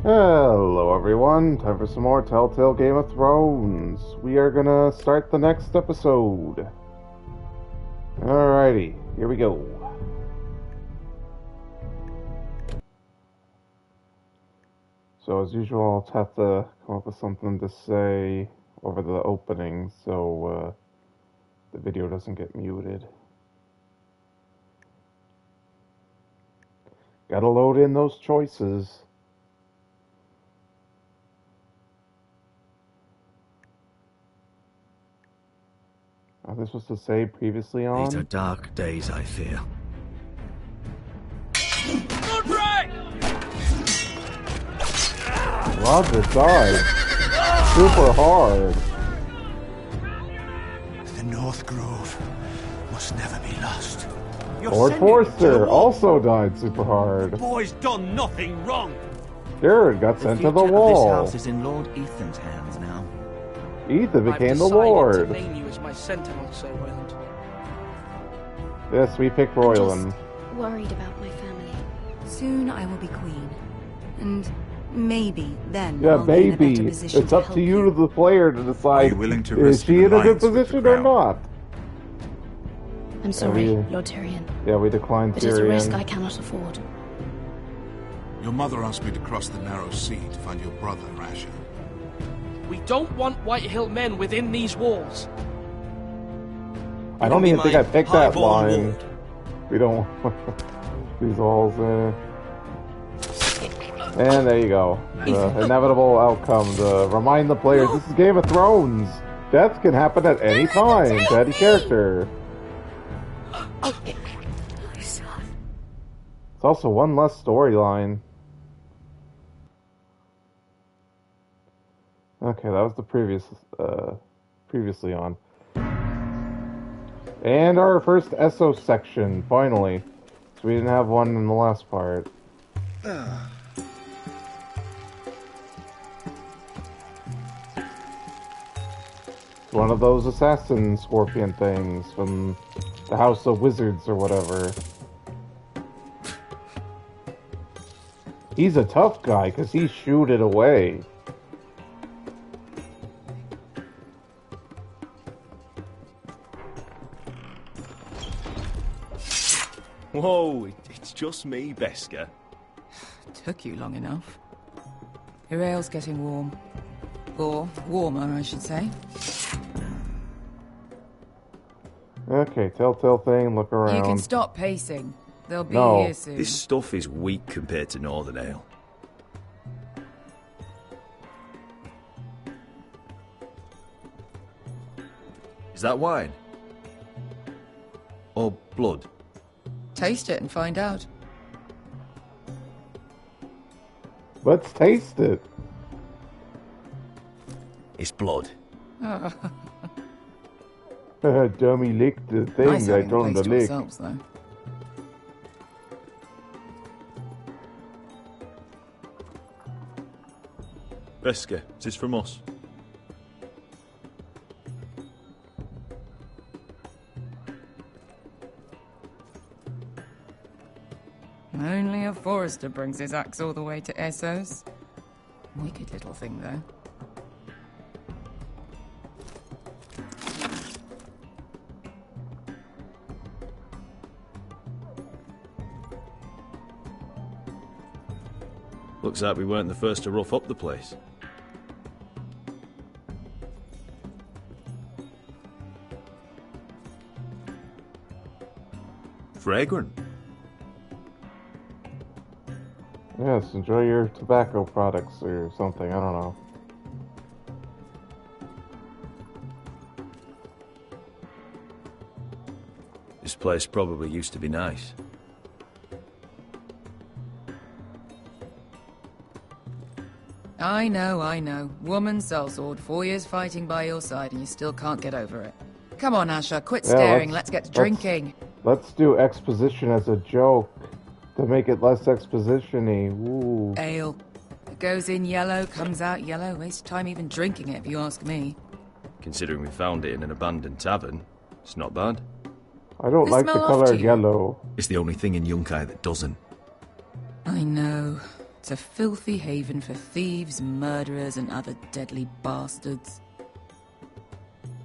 Hello everyone, time for some more Telltale Game of Thrones. We are gonna start the next episode. Alrighty, here we go. So as usual, I'll have to come up with something to say over the opening so the video doesn't get muted. Gotta load in those choices. This was to say previously on. These are dark days, I fear. Roger died super hard. The North Grove must never be lost. Lord Forrester also died super hard. The boy's done nothing wrong. Jared got sent to the future wall. of this house is in Lord Ethan's hands now. Ethan became the I've Lord. decided to name you as my sentinel, Sir Royland. Yes, we picked Royland. Just worried about my family. Soon I will be queen. And maybe then Yeah, I'll be in a maybe. better position It's up help to you, the player, to decide Are you willing to is risk she an in a good alliance with the position or crown? not. I'm sorry, we- Lord Tyrion. Yeah, we declined But it's a risk I Tyrion. cannot afford. Your mother asked me to cross the narrow sea to find your brother, Rasha. We don't want Whitehill men within these walls. I don't even think I picked that highborn line. ward. We don't want these walls in. And there you go. The inevitable outcome to remind the players this is Game of Thrones. Death can happen at any time to any character. It's also one less storyline. Okay, that was the previously on. And our first Essos section, finally. So we didn't have one in the last part. It's one of those assassin scorpion things from the House of Wizards or whatever. He's a tough guy because he shooed it away. Whoa, it's just me, Beska. Took you long enough. Your ale's getting warm. Or warmer, I should say. Okay, telltale thing, look around. You can stop pacing. They'll be No. here soon. This stuff is weak compared to Northern Ale. Is that wine? Or blood? Taste it and find out. Let's taste it. It's blood. Dummy licked the thing Nice I having the told him place to to lick. ourselves, though. Beska, is this from us? Only a Forrester brings his axe all the way to Essos. Wicked little thing, though. Looks like we weren't the first to rough up the place. Fragrant. Yes, enjoy your tobacco products or something, I don't know. This place probably used to be nice. I know. Woman sellsword, 4 years fighting by your side, and you still can't get over it. Come on, Asher, quit staring. Let's get to drinking. Let's do exposition as a joke to make it less exposition-y. Ooh. Ale. It goes in yellow, comes out yellow. Waste time even drinking it, if you ask me. Considering we found it in an abandoned tavern, it's not bad. I don't They like the smell off color to you. yellow. It's the only thing in Yunkai that doesn't. I know. It's a filthy haven for thieves, murderers, and other deadly bastards.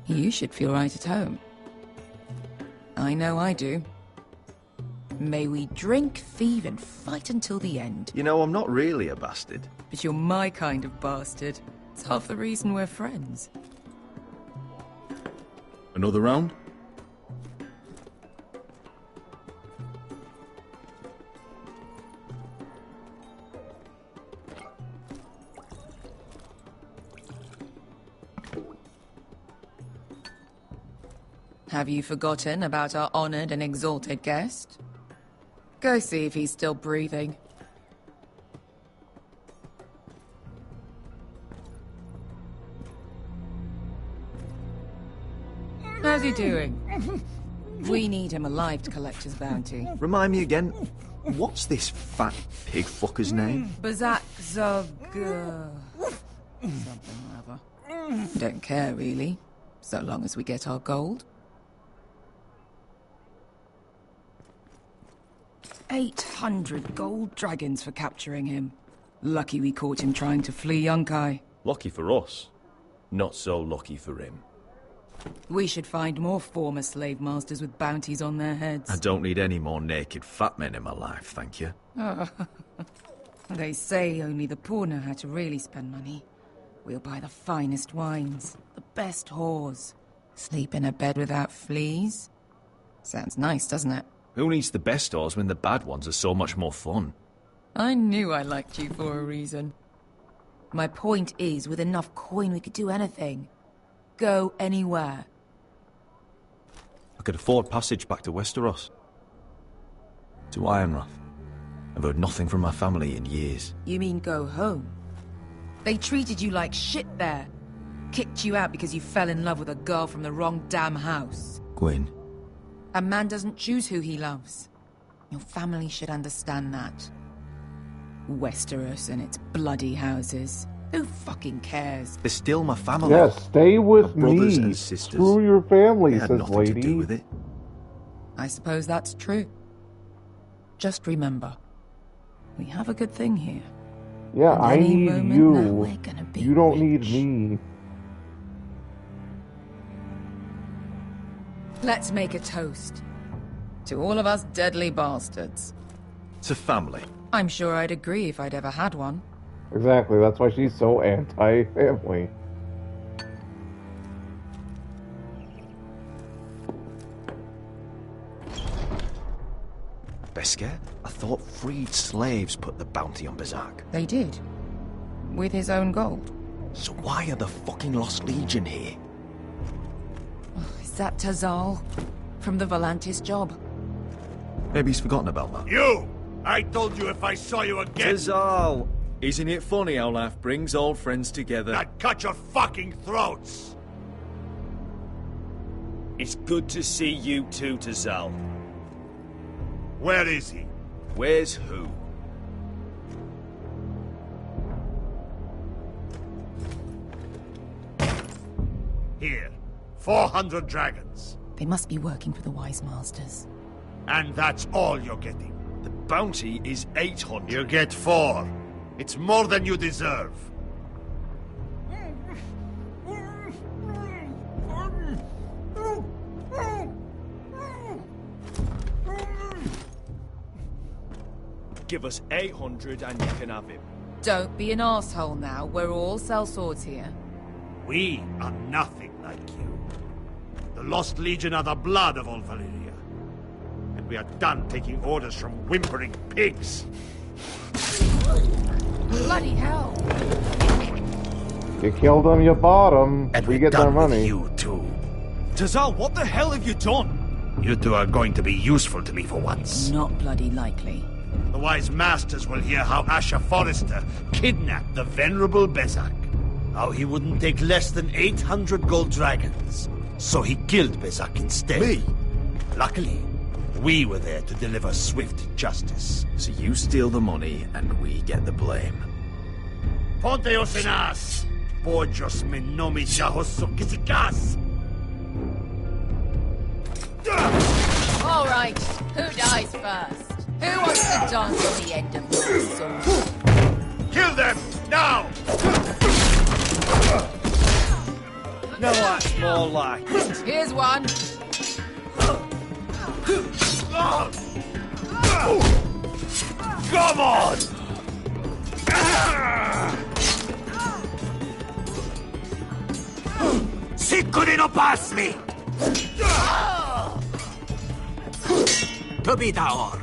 You should feel right at home. I know I do. May we drink, thieve, and fight until the end. You know, I'm not really a bastard. But you're my kind of bastard. It's half the reason we're friends. Another round? Have you forgotten about our honored and exalted guest? Go see if he's still breathing. How's he doing? We need him alive to collect his bounty. Remind me again, what's this fat pig fucker's name? Bazak Zog... something or other. Don't care, really. So long as we get our gold. 800 gold dragons for capturing him. Lucky we caught him trying to flee Yunkai. Lucky for us. Not so lucky for him. We should find more former slave masters with bounties on their heads. I don't need any more naked fat men in my life, thank you. They say only the poor know how to really spend money. We'll buy the finest wines, the best whores, sleep in a bed without fleas. Sounds nice, doesn't it? Who needs the best whores when the bad ones are so much more fun? I knew I liked you for a reason. My point is, with enough coin we could do anything. Go anywhere. I could afford passage back to Westeros. To Ironrach. I've heard nothing from my family in years. You mean go home? They treated you like shit there. Kicked you out because you fell in love with a girl from the wrong damn house. Gwyn. A man doesn't choose who he loves. Your family should understand that. Westeros and its bloody houses. Who fucking cares? They're still my family. Yeah, stay with my brothers me. and sisters. Screw your family, They had says nothing lady. to do with it. I suppose that's true. Just remember, we have a good thing here. Yeah, And I any need moment you. now we're gonna be You don't rich. need me. Let's make a toast. To all of us deadly bastards. To family. I'm sure I'd agree if I'd ever had one. Exactly, that's why she's so anti-family. Besker? I thought freed slaves put the bounty on Bazak. They did. With his own gold. So why are the fucking Lost Legion here? Is that Tazal? From the Volantis job? Maybe he's forgotten about that. You! I told you if I saw you again, Tazal! Isn't it funny how life brings old friends together? I'd cut your fucking throats! It's good to see you too, Tazal. Where is he? Where's who? Here. 400 dragons. They must be working for the Wise Masters. And that's all you're getting. The bounty is 800. You get 4. It's more than you deserve. Give us 800 and you can have him. Don't be an asshole now. We're all sellswords here. We are nothing like you. The Lost Legion are the blood of all Valyria. And we are done taking orders from whimpering pigs. Bloody hell! You killed them, you bought them. And We we're get their done with money. you too. Tazal, what the hell have you done? You two are going to be useful to me for once. Not bloody likely. The Wise Masters will hear how House Forrester kidnapped the venerable Bezak. How he wouldn't take less than 800 gold dragons. So he killed Bezak instead. Me? Luckily, we were there to deliver swift justice. So you steal the money and we get the blame. Ponteos en as! Pojos me nomi kisikas! All right, who dies first? Who wants to dance on the end of my sword? Kill them! Now! Now that's more like it. Here's one. Come on! Sicuri no pasmi! Tobitaor!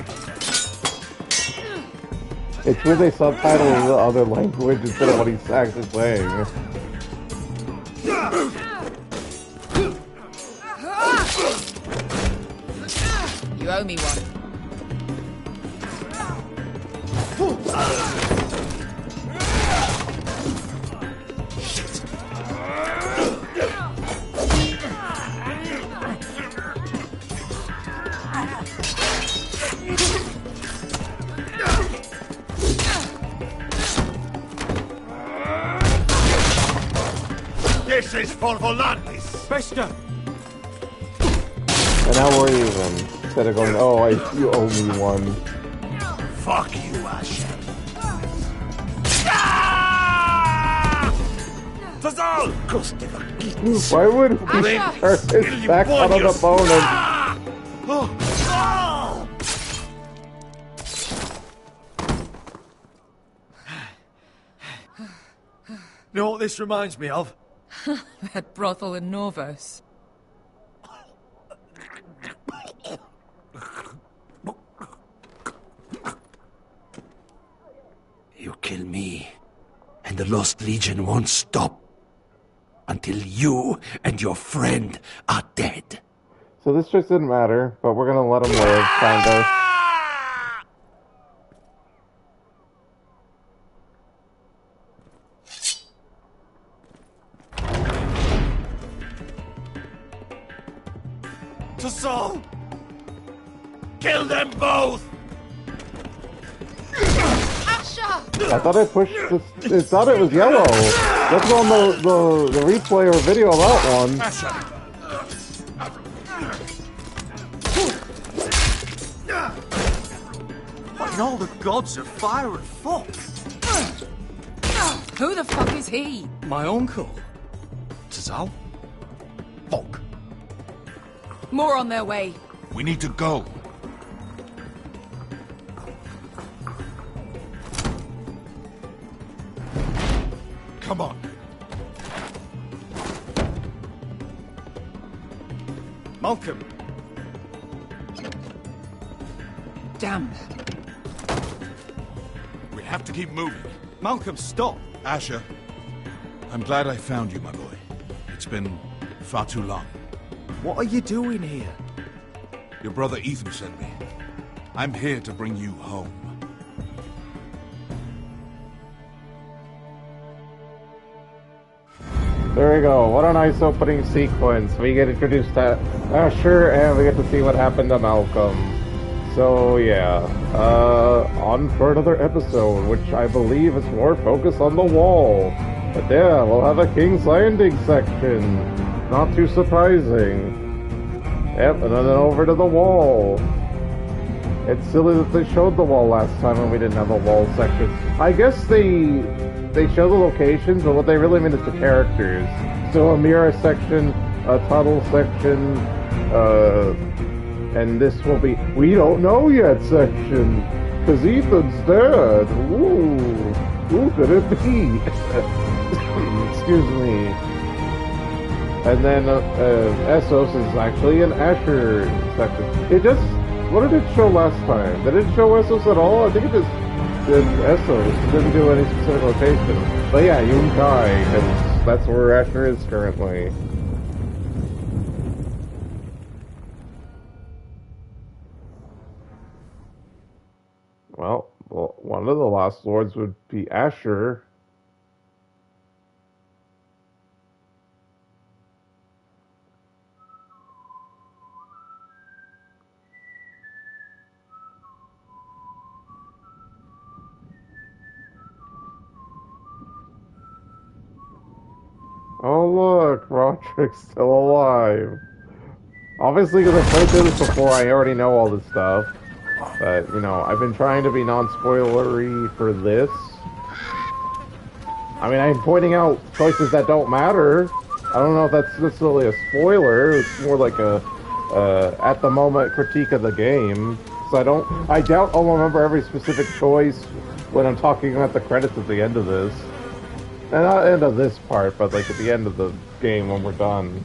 It's where they subtitle in the other language instead of what he's actually saying. You owe me one. This is for Volantis! Bester! And now we're even. Instead of going, oh, you owe me one. Fuck you, Asher! Tazal! Why would he turn his back on an opponent? You know what this reminds me of? That brothel in Norvos. You kill me, and the Lost Legion won't stop until you and your friend are dead. So this just didn't matter, but we're gonna let him live, kind of. Tazal! Kill them both! I thought I pushed this. I thought it was yellow. That's on the replay or video of that one. What in all the gods of fire and fuck? Who the fuck is he? My uncle. Tazal? Fuck. More on their way. We need to go. Come on. Malcolm. Damn. We have to keep moving. Malcolm, stop. Asher, I'm glad I found you, my boy. It's been far too long. What are you doing here? Your brother Ethan sent me. I'm here to bring you home. There we go. What a nice opening sequence. We get introduced to Asher, and we get to see what happened to Malcolm. So yeah, on for another episode, which I believe is more focused on the wall. But yeah, we'll have a King's Landing section. Not too surprising. Yep, and then over to the wall. It's silly that they showed the wall last time when we didn't have a wall section. I guess they show the locations, but what they really mean is the characters. So a Mira section, a Tuttle section, and this will be we don't know yet section, cause Ethan's dead. Ooh, who could it be? Excuse me. And then Essos is actually an Asher section. It just, what did it show last time? Did it show Essos at all? I think it just did Essos. It didn't do any specific location. But yeah, Yunkai, because that's where Asher is currently. Well, one of the Lost Lords would be Asher. Oh look, Roderick's still alive. Obviously, because I played through this before, I already know all this stuff. But, you know, I've been trying to be non-spoilery for this. I mean, I'm pointing out choices that don't matter. I don't know if that's necessarily a spoiler. It's more like a, at the moment critique of the game. So I doubt I'll remember every specific choice when I'm talking about the credits at the end of this. And not end of this part, but like at the end of the game when we're done.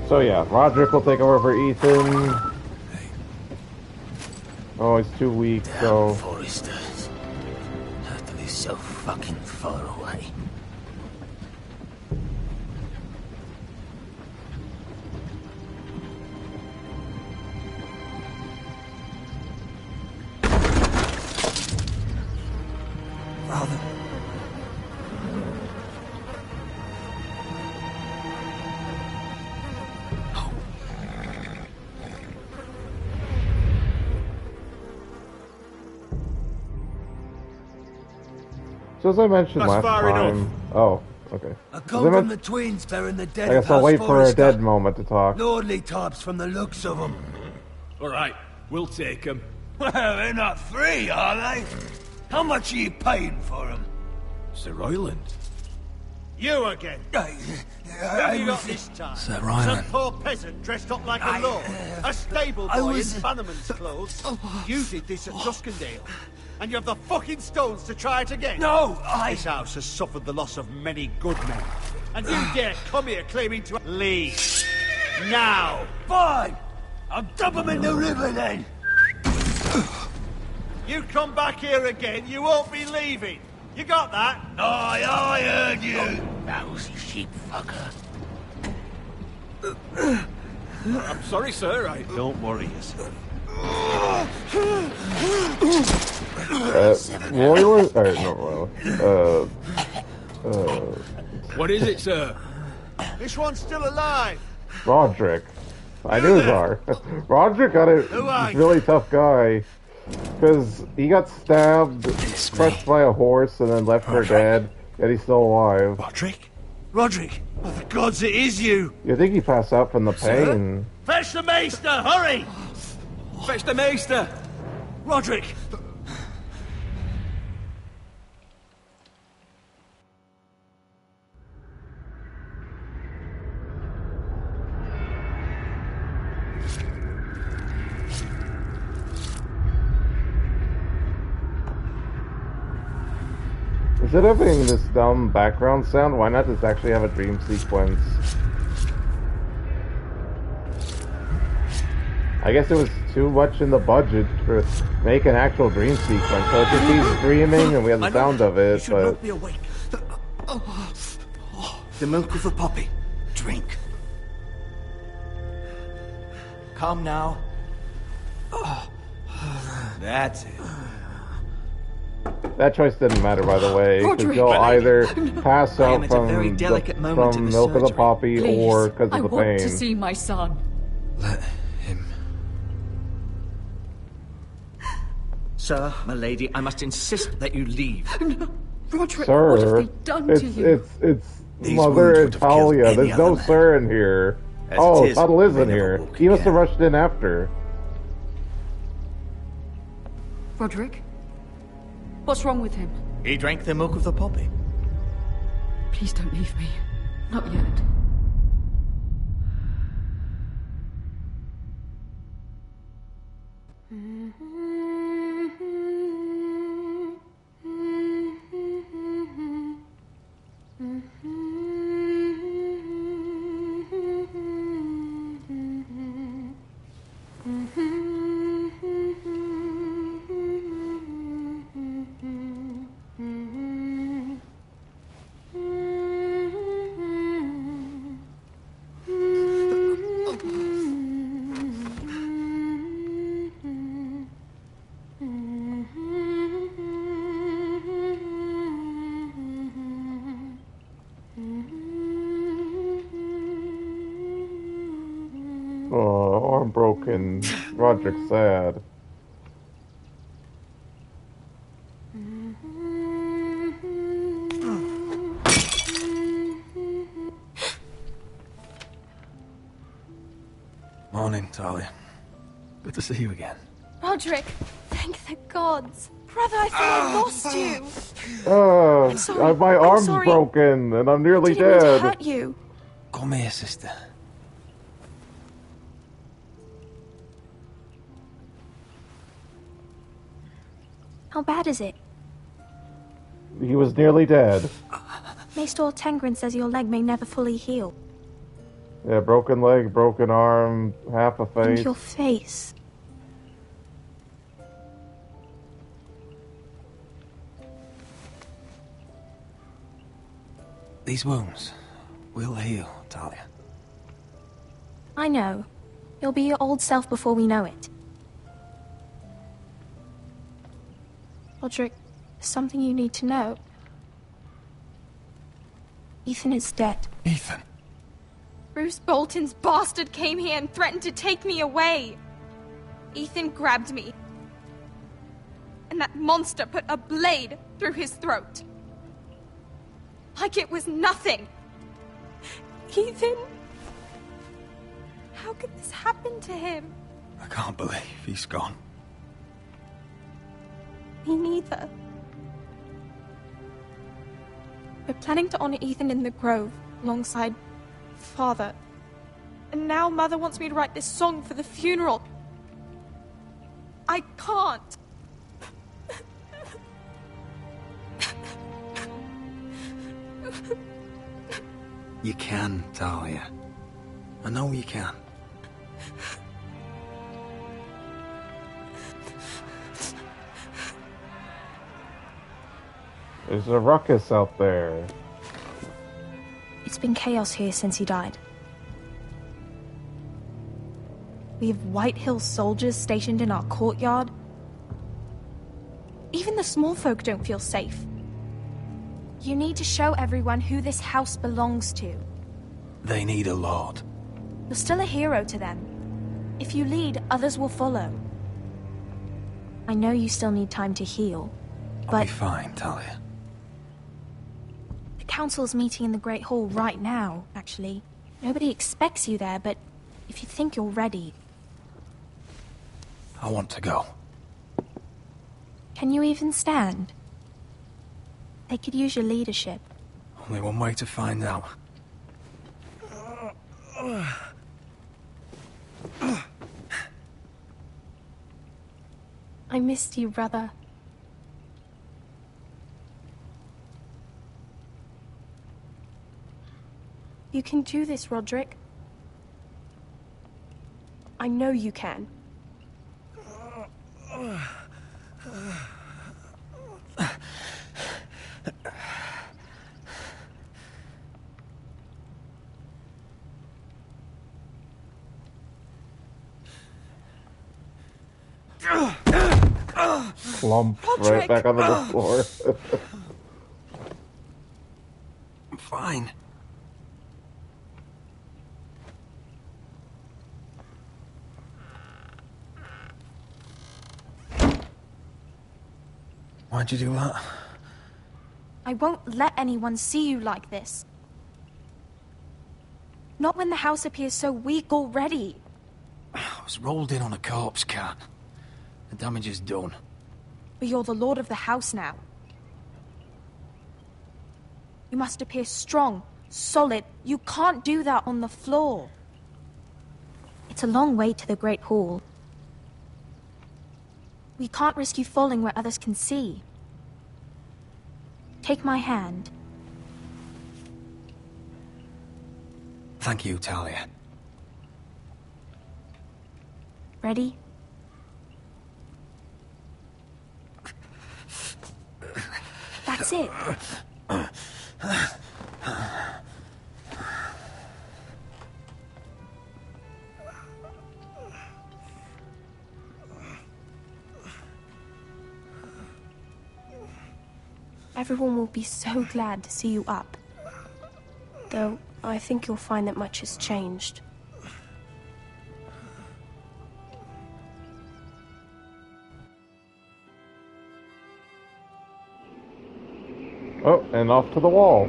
So yeah, Roderick will take over for Ethan. Oh, he's too weak, so... Foresters. Have to be so fucking far away. Father. So as I mentioned That's last far time... enough. Oh, okay. I come from the twins bearing the dead I guess of I'll House wait for a Forrester. dead moment to talk. Lordly tops from the looks of them. Alright, we'll take them. Well, they're not free, are they? How much are you paying for them? Sir Royland. You again. Who have you got this time? Sir Ryland. Some poor peasant dressed up like a lord. A stable boy in bannerman's clothes. You did this at Duskendale. And you have the fucking stones to try it again? No, This house has suffered the loss of many good men. And you dare come here claiming to leave. Now! Fine! I'll dump them in the river then! You come back here again, you won't be leaving. You got that? Aye, I heard you! Lousy sheep fucker. I'm sorry, sir. Don't worry yourself. Royland? Or not Royland. What is it, sir? This one's still alive. Roderick. I knew Czar. Roderick got a really tough guy. Because he got stabbed, crushed by a horse, and then left for dead, yet he's still alive. Roderick? Roderick! Oh, the gods, it is you! You think he passed out from the pain? Fetch the maester, hurry! Fetch the maester! Roderick! Instead of having this dumb background sound, why not just actually have a dream sequence? I guess it was too much in the budget to make an actual dream sequence, so it's just he's dreaming and we have the sound of it, should but... not be awake. The milk of the poppy. Drink. Calm now. That's it. That choice didn't matter, by the way, because Roderick. you'll either pass I am out at a very delicate moment in from the milk of the surgery. poppy Please, or because I of the want pain. to see my son. Let him. Sir, my lady, I must insist that you leave. No, Roderick, Sir, what have they done to you? it's These Mother wounds would have killed Italia. any There's no other man. sir in here. As Oh, it is, Tuttle is we in never here. walk He must have again. rushed in after. Roderick? What's wrong with him? He drank the milk of the poppy. Please don't leave me. Not yet. Oh, arm broken. Roderick's sad. Morning, Talia. Good to see you again. Roderick, thank the gods. Brother, I thought I lost you. I'm sorry. my I'm arm's sorry. broken and I'm nearly Didn't mean to dead. hurt you. Come here, sister. How bad is it? He was nearly dead. Maester Tengrin says your leg may never fully heal. Yeah, broken leg, broken arm, half a face. And your face. These wounds will heal, Talia. I know. You'll be your old self before we know it. Roderick, there's something you need to know. Ethan is dead. Ethan? Bruce Bolton's bastard came here and threatened to take me away. Ethan grabbed me. And that monster put a blade through his throat. Like it was nothing. Ethan? How could this happen to him? I can't believe he's gone. Me neither. We're planning to honor Ethan in the Grove, alongside Father. And now Mother wants me to write this song for the funeral. I can't. You can, Talia. I know you can. There's a ruckus out there. It's been chaos here since he died. We have Whitehill soldiers stationed in our courtyard. Even the small folk don't feel safe. You need to show everyone who this house belongs to. They need a lord. You're still a hero to them. If you lead, others will follow. I know you still need time to heal, I'll but be fine, Talia. the council's meeting in the Great Hall right now, actually. Nobody expects you there, but if you think you're ready... I want to go. Can you even stand? They could use your leadership. Only one way to find out. I missed you, brother. You can do this, Roderick. I know you can. Plump right Roderick! back onto the floor. I'm fine. Why'd you do that? I won't let anyone see you like this. Not when the house appears so weak already. I was rolled in on a corpse cart. The damage is done. But you're the lord of the house now. You must appear strong, solid. You can't do that on the floor. It's a long way to the Great Hall. We can't risk you falling where others can see. Take my hand. Thank you, Talia. Ready? That's it. Everyone will be so glad to see you up. Though, I think you'll find that much has changed. Oh, and off to the wall.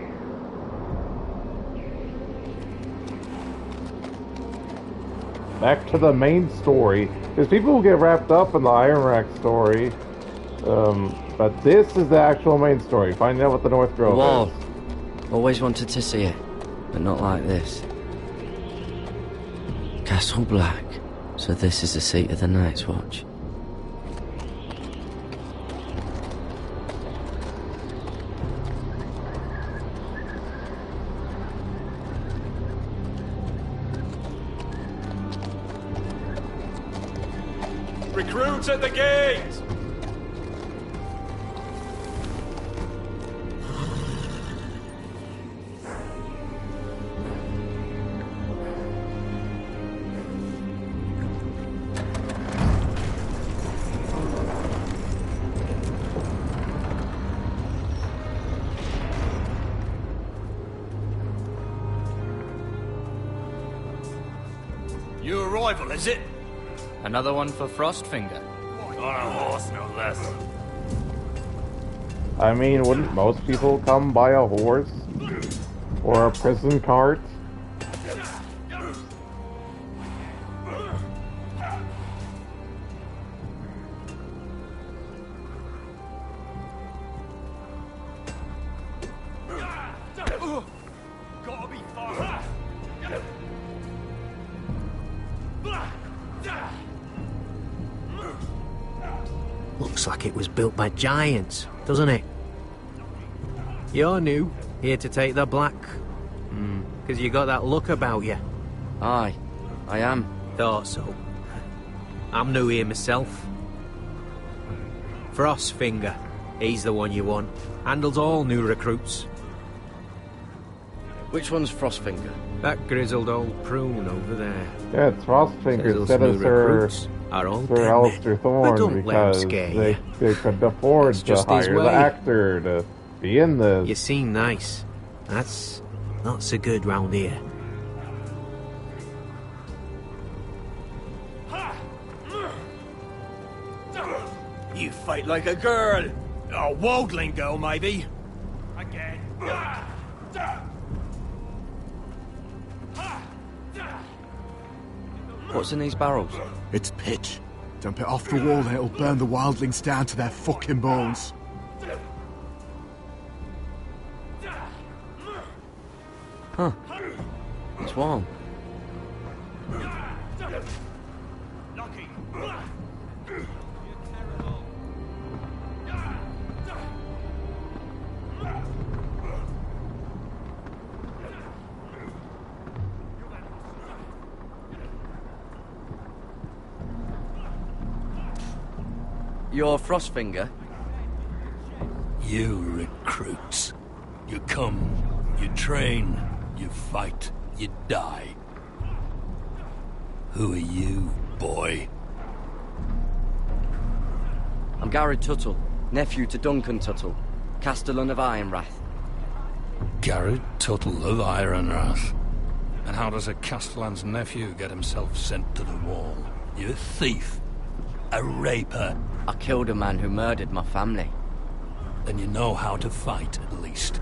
Back to the main story. Because people will get wrapped up in the Ironrach story. But this is the actual main story. Find out what the North Grove Whoa. is. Always wanted to see it, but not like this. Castle Black. So this is the seat of the Night's Watch. Recruits at the gate! New arrival, is it? Another one for Frostfinger. On a horse, no less. I mean, wouldn't most people come by a horse? Or a prison cart? Gotta be far. Looks like it was built by giants, doesn't it? You're new, here to take the black. Because you got that look about you. Aye, I am. Thought so. I'm new here myself. Frostfinger, he's the one you want. Handles all new recruits. Which one's Frostfinger? That grizzled old prune over there. Yeah, it's Frostfinger instead of Sir Alistair Thorne because they couldn't afford to hire the actor to be in this. You seem nice. That's not so good round here. You fight like a girl. A wildling girl, maybe. Again. What's in these barrels? It's pitch. Dump it off the wall and it'll burn the wildlings down to their fucking bones. Huh. It's warm. You're Frostfinger? You recruits. You come, you train, you fight, you die. Who are you, boy? I'm Gary Tuttle, nephew to Duncan Tuttle, Castellan of Ironrach. Garrett Tuttle of Ironrach. And how does a Castellan's nephew get himself sent to the wall? You thief. A raper. I killed a man who murdered my family. Then you know how to fight, at least.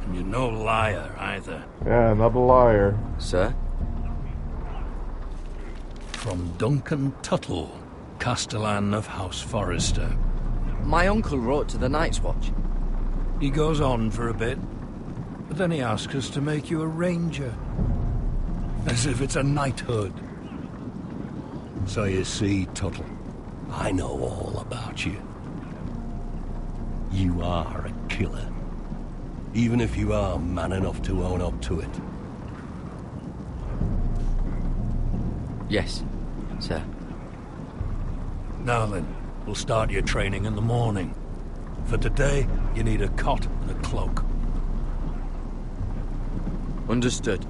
And you're no liar, either. Yeah, not a liar. Sir? From Duncan Tuttle, Castellan of House Forrester. My uncle wrote to the Night's Watch. He goes on for a bit, but then he asks us to make you a ranger. As if it's a knighthood. So you see, Tuttle, I know all about you. You are a killer. Even if you are man enough to own up to it. Yes, sir. Now then, we'll start your training in the morning. For today, you need a cot and a cloak. Understood.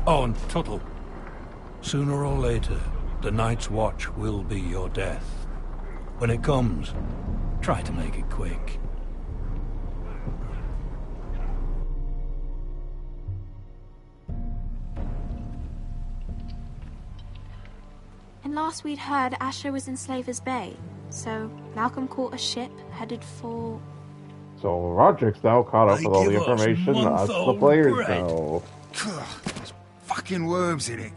Oh, and Tuttle, sooner or later, the Night's Watch will be your death. When it comes, try to make it quick. And last we'd heard, Asher was in Slaver's Bay, so Malcolm caught a ship headed for... So Roderick's now caught up with all the information us the players know. There's fucking worms in it.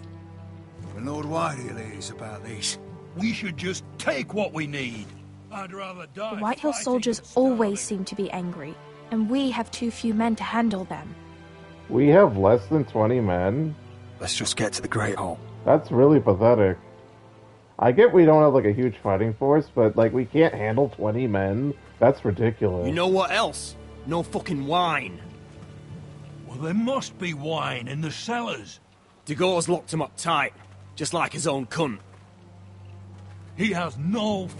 And Lord Whitehill is about this. We should just take what we need. I'd rather die. The Whitehill soldiers always seem to be angry, and we have too few men to handle them. We have less than 20 men? Let's just get to the Great Hall. That's really pathetic. I get we don't have, like, a huge fighting force, but, like, we can't handle 20 men? That's ridiculous. You know what else? No fucking wine. Well, there must be wine in the cellars. Degor's locked him up tight, just like his own cunt. He has no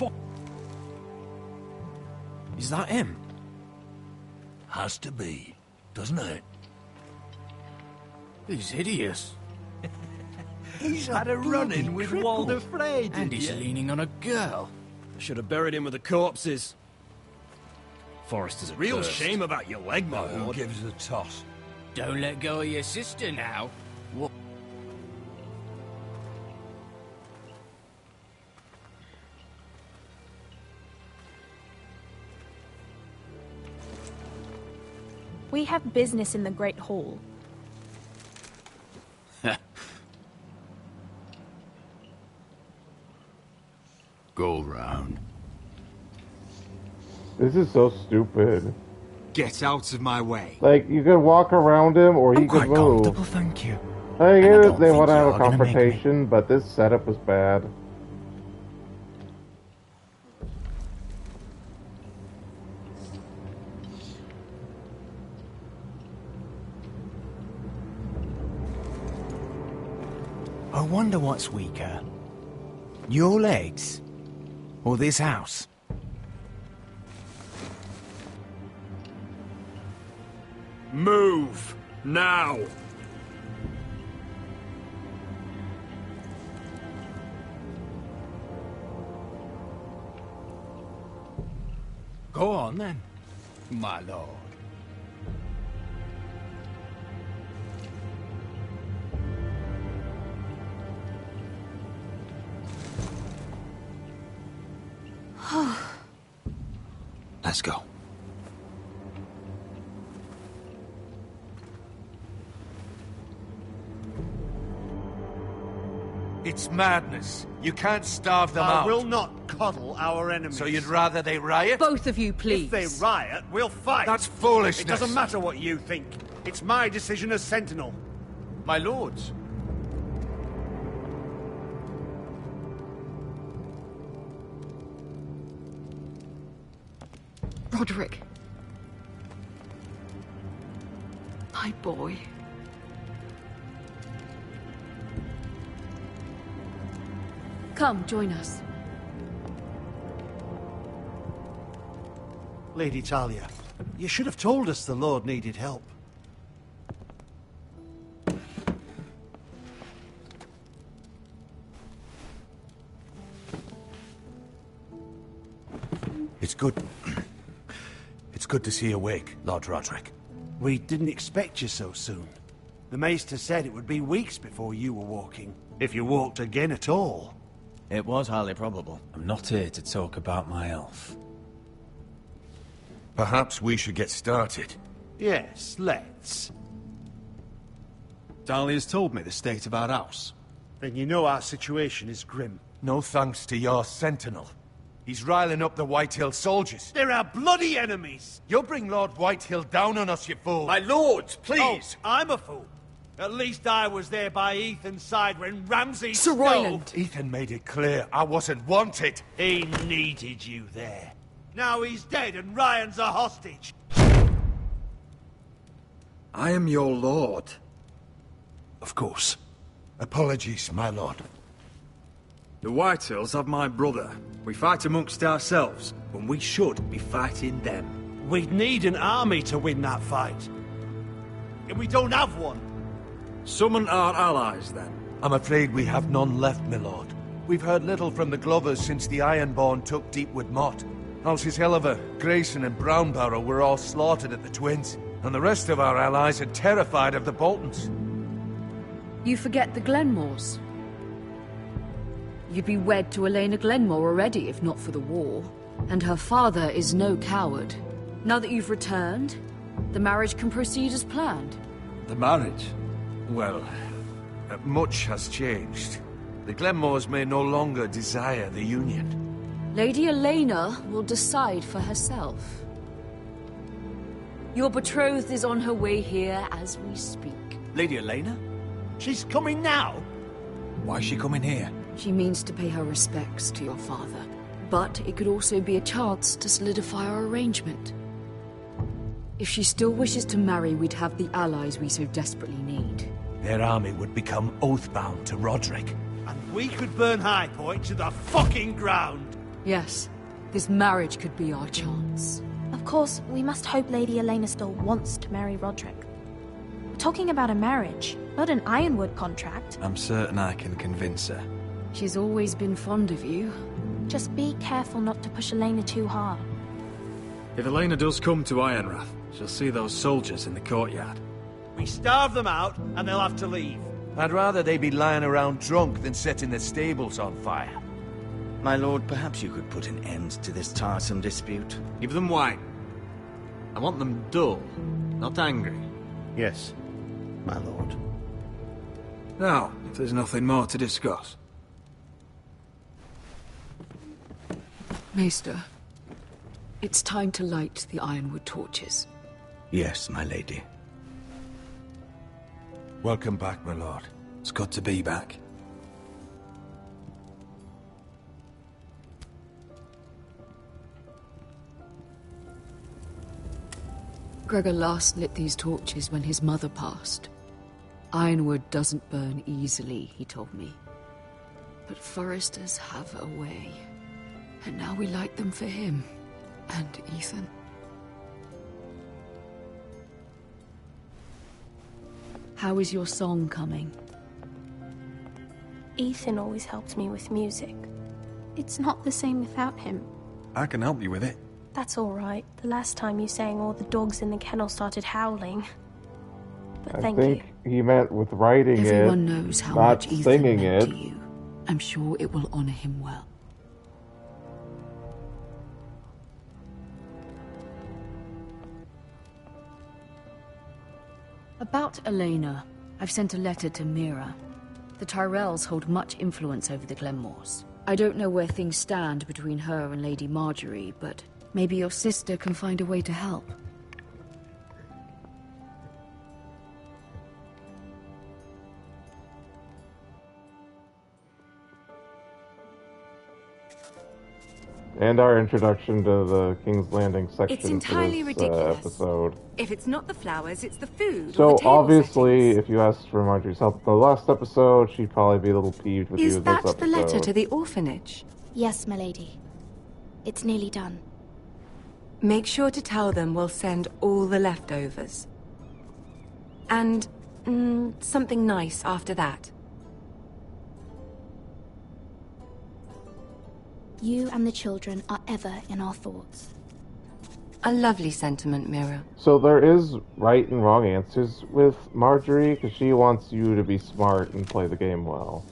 Is that him? Has to be, doesn't it? He's hideous. He's had a run-in with Walder Frey, And he's leaning on a girl. Should have buried him with the corpses. Forrester's a real cursed. shame about your leg, my Who lord. gives a toss? Don't let go of your sister now. What? We have business in the Great Hall. Go round. This is so stupid. Get out of my way. Like, you could walk around him, or he could move. Thank you. I get it, they think want to have you're a gonna make me. confrontation, but this setup was bad. I wonder what's weaker. Your legs? Or this house? Move! Now! Go on then, my lord. Let's go. It's madness. You can't starve them out. I will not coddle our enemies. So you'd rather they riot? Both of you, please. If they riot, we'll fight. That's foolishness. It doesn't matter what you think. It's my decision as Sentinel. My lords. Roderick. My boy. Come, join us. Lady Talia, you should have told us the Lord needed help. It's good. It's good to see you awake, Lord Roderick. We didn't expect you so soon. The Maester said it would be weeks before you were walking, if you walked again at all. It was highly probable. I'm not here to talk about my elf. Perhaps we should get started. Yes, let's. Dahlia's told me the state of our house. Then you know our situation is grim. No thanks to your sentinel. He's riling up the Whitehill soldiers. They're our bloody enemies! You'll bring Lord Whitehill down on us, you fool! My lords, please! Oh, I'm a fool. At least I was there by Ethan's side when Ramsay Sir Royland! Ethan made it clear I wasn't wanted. He needed you there. Now he's dead and Ryan's a hostage. I am your lord. Of course. Apologies, my lord. The Whitehills have my brother. We fight amongst ourselves, when we should be fighting them. We'd need an army to win that fight. And we don't have one. Summon our allies, then. I'm afraid we have none left, my lord. We've heard little from the Glovers since the Ironborn took Deepwood Motte. Houses Helliver, Grayson and Brownbarrow were all slaughtered at the Twins, and the rest of our allies are terrified of the Boltons. You forget the Glenmores. You'd be wed to Elena Glenmore already, if not for the war. And her father is no coward. Now that you've returned, the marriage can proceed as planned. The marriage? Well, much has changed. The Glenmores may no longer desire the Union. Lady Elena will decide for herself. Your betrothed is on her way here as we speak. Lady Elena? She's coming now? Why is she coming here? She means to pay her respects to your father. But it could also be a chance to solidify our arrangement. If she still wishes to marry, we'd have the allies we so desperately need. Their army would become oath-bound to Roderick. And we could burn High Point to the fucking ground! Yes, this marriage could be our chance. Of course, we must hope Lady Elena still wants to marry Roderick. We're talking about a marriage, not an Ironwood contract. I'm certain I can convince her. She's always been fond of you. Just be careful not to push Elena too hard. If Elena does come to Ironrach, she'll see those soldiers in the courtyard. We starve them out, and they'll have to leave. I'd rather they be lying around drunk than setting the stables on fire. My lord, perhaps you could put an end to this tiresome dispute. Give them wine. I want them dull, not angry. Yes, my lord. Now, if there's nothing more to discuss. Maester, it's time to light the Ironwood torches. Yes, my lady. Welcome back, my lord. It's good to be back. Gregor last lit these torches when his mother passed. Ironwood doesn't burn easily, he told me. But Forresters have a way. And now we light them for him. And Ethan. How is your song coming? Ethan always helped me with music. It's not the same without him. I can help you with it. That's all right. The last time you sang, all the dogs in the kennel started howling. But I thank you. think he meant with writing Everyone it, knows how not much Ethan singing meant it. to you. I'm sure it will honor him well. About Elena, I've sent a letter to Mira. The Tyrells hold much influence over the Glenmores. I don't know where things stand between her and Lady Margery, but maybe your sister can find a way to help. And our introduction to the King's Landing section It's entirely for this ridiculous. episode. If it's not the flowers, it's the food. or So the table obviously, if you asked for Marjorie's help in the last episode, she'd probably be a little peeved with you Is this that episode. the letter to the orphanage? Yes, my lady. It's nearly done. Make sure to tell them we'll send all the leftovers. And something nice after that. You and the children are ever in our thoughts. A lovely sentiment, Mira. So there is right and wrong answers with Marjorie, because she wants you to be smart and play the game well.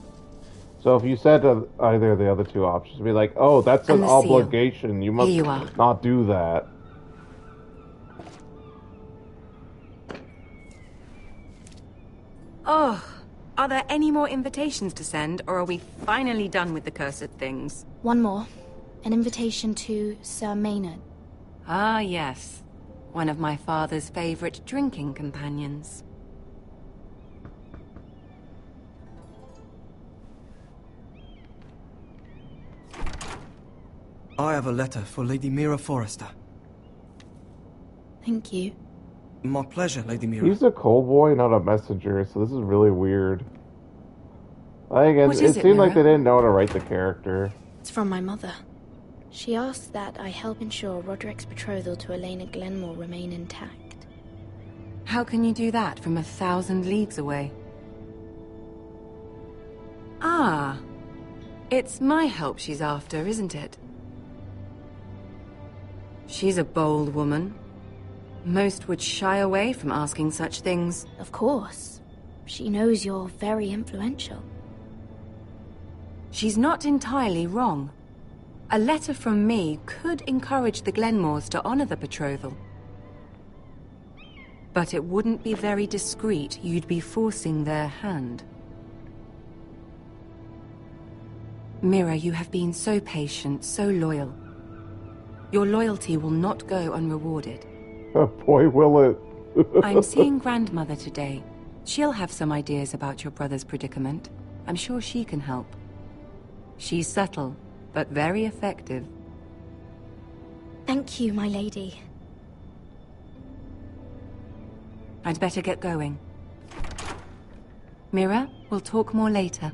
So if you said either of the other two options, be like, oh, that's an And the seal. obligation, you must Here you are. not do that. Oh, are there any more invitations to send, or are we finally done with the cursed things? One more. An invitation to Sir Maynard. Ah, yes. One of my father's favorite drinking companions. I have a letter for Lady Mira Forrester. Thank you. My pleasure, Lady Mira. He's a cold boy, not a messenger, so this is really weird. Again, What it is it, seemed like they Mira? didn't know how to write the character. It's from my mother. She asks that I help ensure Roderick's betrothal to Elena Glenmore remain intact. How can you do that from 1,000 leagues away? Ah, it's my help she's after, isn't it? She's a bold woman. Most would shy away from asking such things. Of course. She knows you're very influential. She's not entirely wrong. A letter from me could encourage the Glenmores to honor the betrothal. But it wouldn't be very discreet. You'd be forcing their hand. Mira, you have been so patient, so loyal. Your loyalty will not go unrewarded. Oh boy, will it. I'm seeing Grandmother today. She'll have some ideas about your brother's predicament. I'm sure she can help. She's subtle, but very effective. Thank you, my lady. I'd better get going. Mira, we'll talk more later.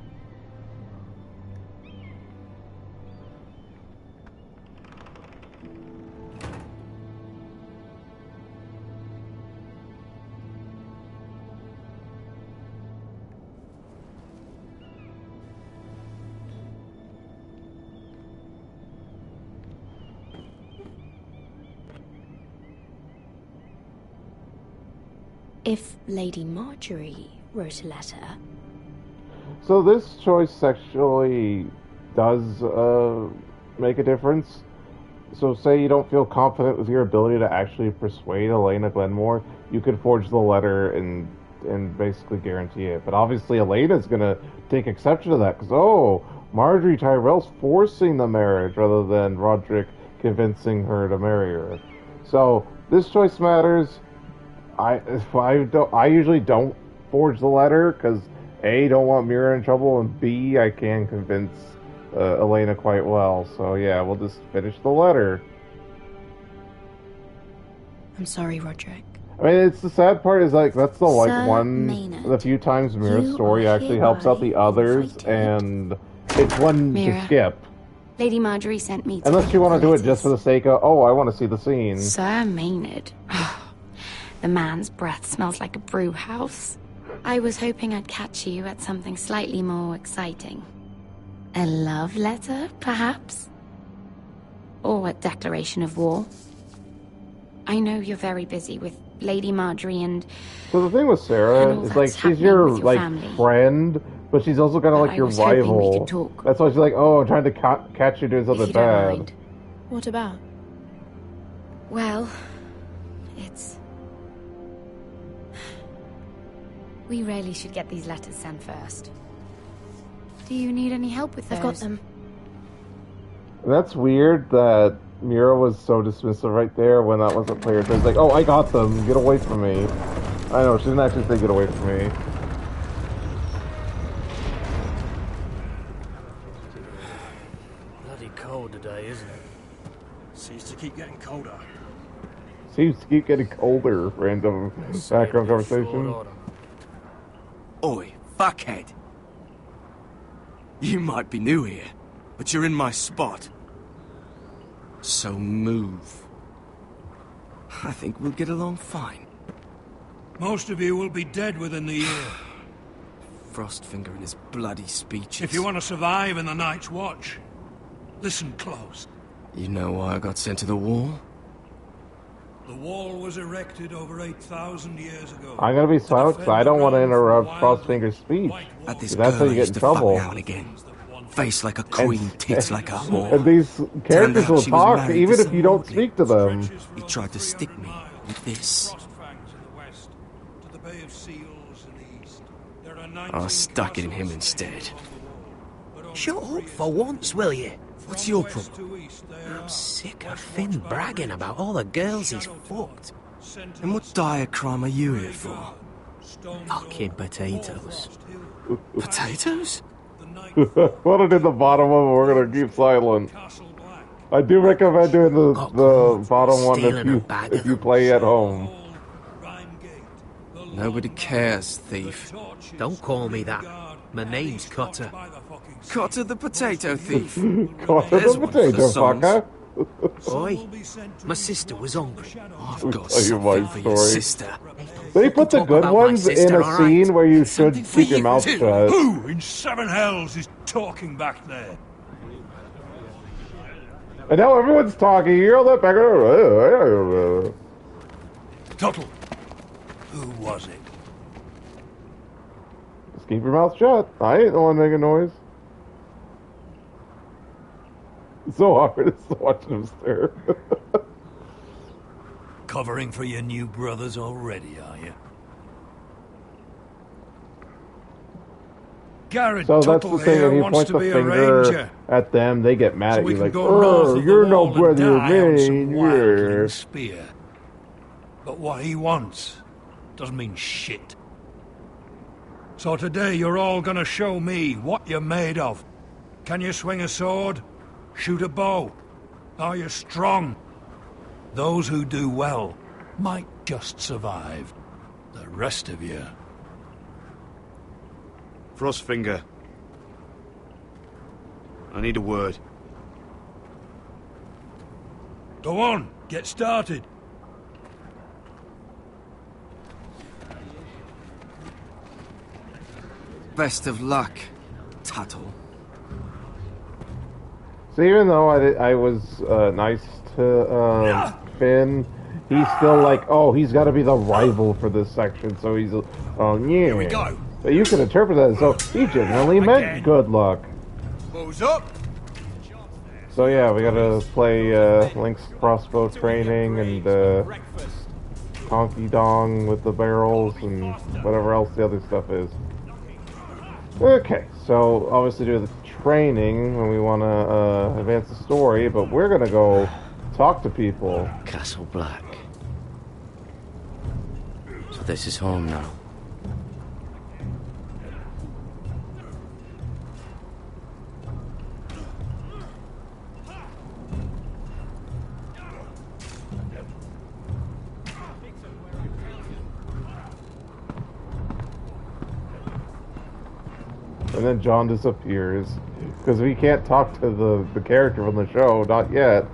If Lady Margery wrote a letter... So this choice actually does make a difference. So say you don't feel confident with your ability to actually persuade Elena Glenmore, you could forge the letter and basically guarantee it. But obviously Elena's going to take exception to that because, oh, Margery Tyrell's forcing the marriage rather than Roderick convincing her to marry her. So this choice matters. I usually don't forge the letter because A, don't want Mira in trouble, and B, I can convince Elena quite well. So yeah, we'll just finish the letter. I'm sorry, Roderick. I mean, it's the sad part is like that's the Sir one Maynard, of the few times Mira's you story are actually helps out the others, and it's one Mira. to skip. Lady Margery sent me to Unless you want to do it just for the sake of, oh, I want to see the scene. Sir Maynard. The man's breath smells like a brew house. I was hoping I'd catch you at something slightly more exciting. A love letter, perhaps? Or a declaration of war? I know you're very busy with Lady Margery and... So the thing with Sarah is like she's your like friend, but she's also kind of like your rival. That's why she's like, oh, I'm trying to catch you doing something bad. What about? Well, it's... We really should get these letters sent first. Do you need any help with those? I've got them. That's weird that Mira was so dismissive right there when that wasn't clear. She's like, oh, I got them. Get away from me. I know, she didn't actually say get away from me. Bloody cold today, isn't it? Seems to keep getting colder. Seems to keep getting colder, random background conversation. Oi, fuckhead. You might be new here, but you're in my spot. So move. I think we'll get along fine. Most of you will be dead within the year. Frostfinger and his bloody speeches. If you want to survive in the Night's Watch, listen close. You know why I got sent to the wall? The wall was erected over 8,000 years ago. I'm gonna be silent because I don't want to interrupt Frostfinger's speech. That's how you get in trouble. Now and again. Face like a queen, tits like a whore. And these characters will talk even if you don't speak to them. He tried to stick me with this. I stuck it in him instead. Shut up for once, will you? What's your problem? I'm sick of Finn bragging about all the girls he's fucked. And what dire crime are you here for? Fucking potatoes. Potatoes? Put it in the bottom one, we're gonna keep silent. I do recommend doing the bottom one if you play at home. Nobody cares, thief. Don't call me that. My name's Cutter. Cutter the potato thief. Cutter the potato fucker. Oi, my sister was hungry. I've got something for your sister. They put the good ones in a scene where you should keep your mouth shut. Who in seven hells is talking back there? And now everyone's talking. You hear all that back? Tuttle. Who was it? Just keep your mouth shut. I ain't the one making noise. It's so awkward. It's watching him stare. Covering for your new brothers already, are you? Garrett So that's Tuttle the thing, here and he wants points to the be a finger ranger. at them, they get mad So at we you can like, go north oh, of the you're no wall and brother of die on some mine, wildling yeah. spear. But what he wants doesn't mean shit. So today you're all gonna show me what you're made of. Can you swing a sword? Shoot a bow? Are you strong? Those who do well might just survive. The rest of you... Frostfinger. I need a word. Go on, get started. Best of luck, Tuttle. So even though I was nice to Finn, he's still like, oh, he's got to be the rival for this section, so he's, oh, yeah. Here we go. But you can interpret that as, so he genuinely meant good luck. Bows up. So yeah, we gotta play Link's crossbow training and Honky Dong with the barrels and whatever else the other stuff is. Okay, so obviously do the training when we want to advance the story, but we're gonna go talk to people. Castle Black. So this is home now. And then John disappears because we can't talk to the character from the show, not yet.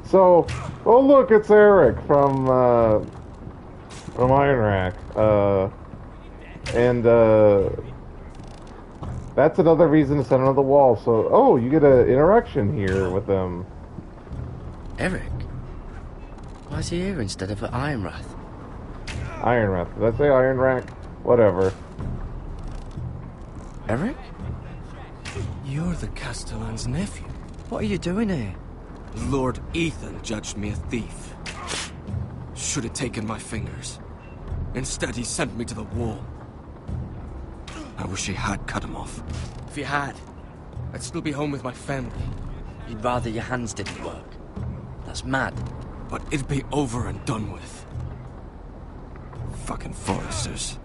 So, oh look, it's Eric from Ironrach, and that's another reason to send him on the wall. So, oh, you get an interaction here with them. Eric? Why is he here instead of at Ironrath? Ironrath. Did I say Ironrach? Whatever. Eric? You're the Castellan's nephew. What are you doing here? Lord Ethan judged me a thief. Should have taken my fingers. Instead, he sent me to the wall. I wish he had cut him off. If he had, I'd still be home with my family. You'd rather your hands didn't work. That's mad. But it'd be over and done with. Fucking Forresters.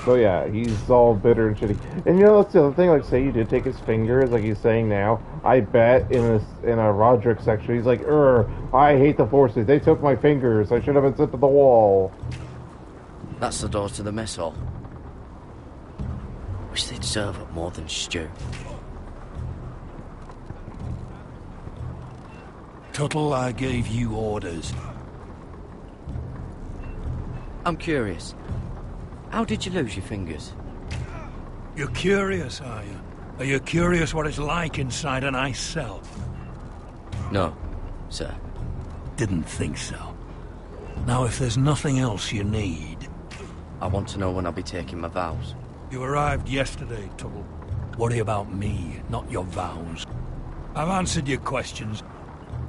So yeah, he's all bitter and shitty. And you know, that's the other thing, like, say you did take his fingers, like he's saying now, I bet in a Roderick section, he's like, I hate the forces, they took my fingers, I should have been sent to the wall. That's the door to the mess hall. Wish they'd serve up more than stew. Tuttle, I gave you orders. I'm curious. How did you lose your fingers? You're curious, are you? Are you curious what it's like inside an ice cell? No, sir. Didn't think so. Now, if there's nothing else you need... I want to know when I'll be taking my vows. You arrived yesterday, Tuttle. Worry about me, not your vows. I've answered your questions.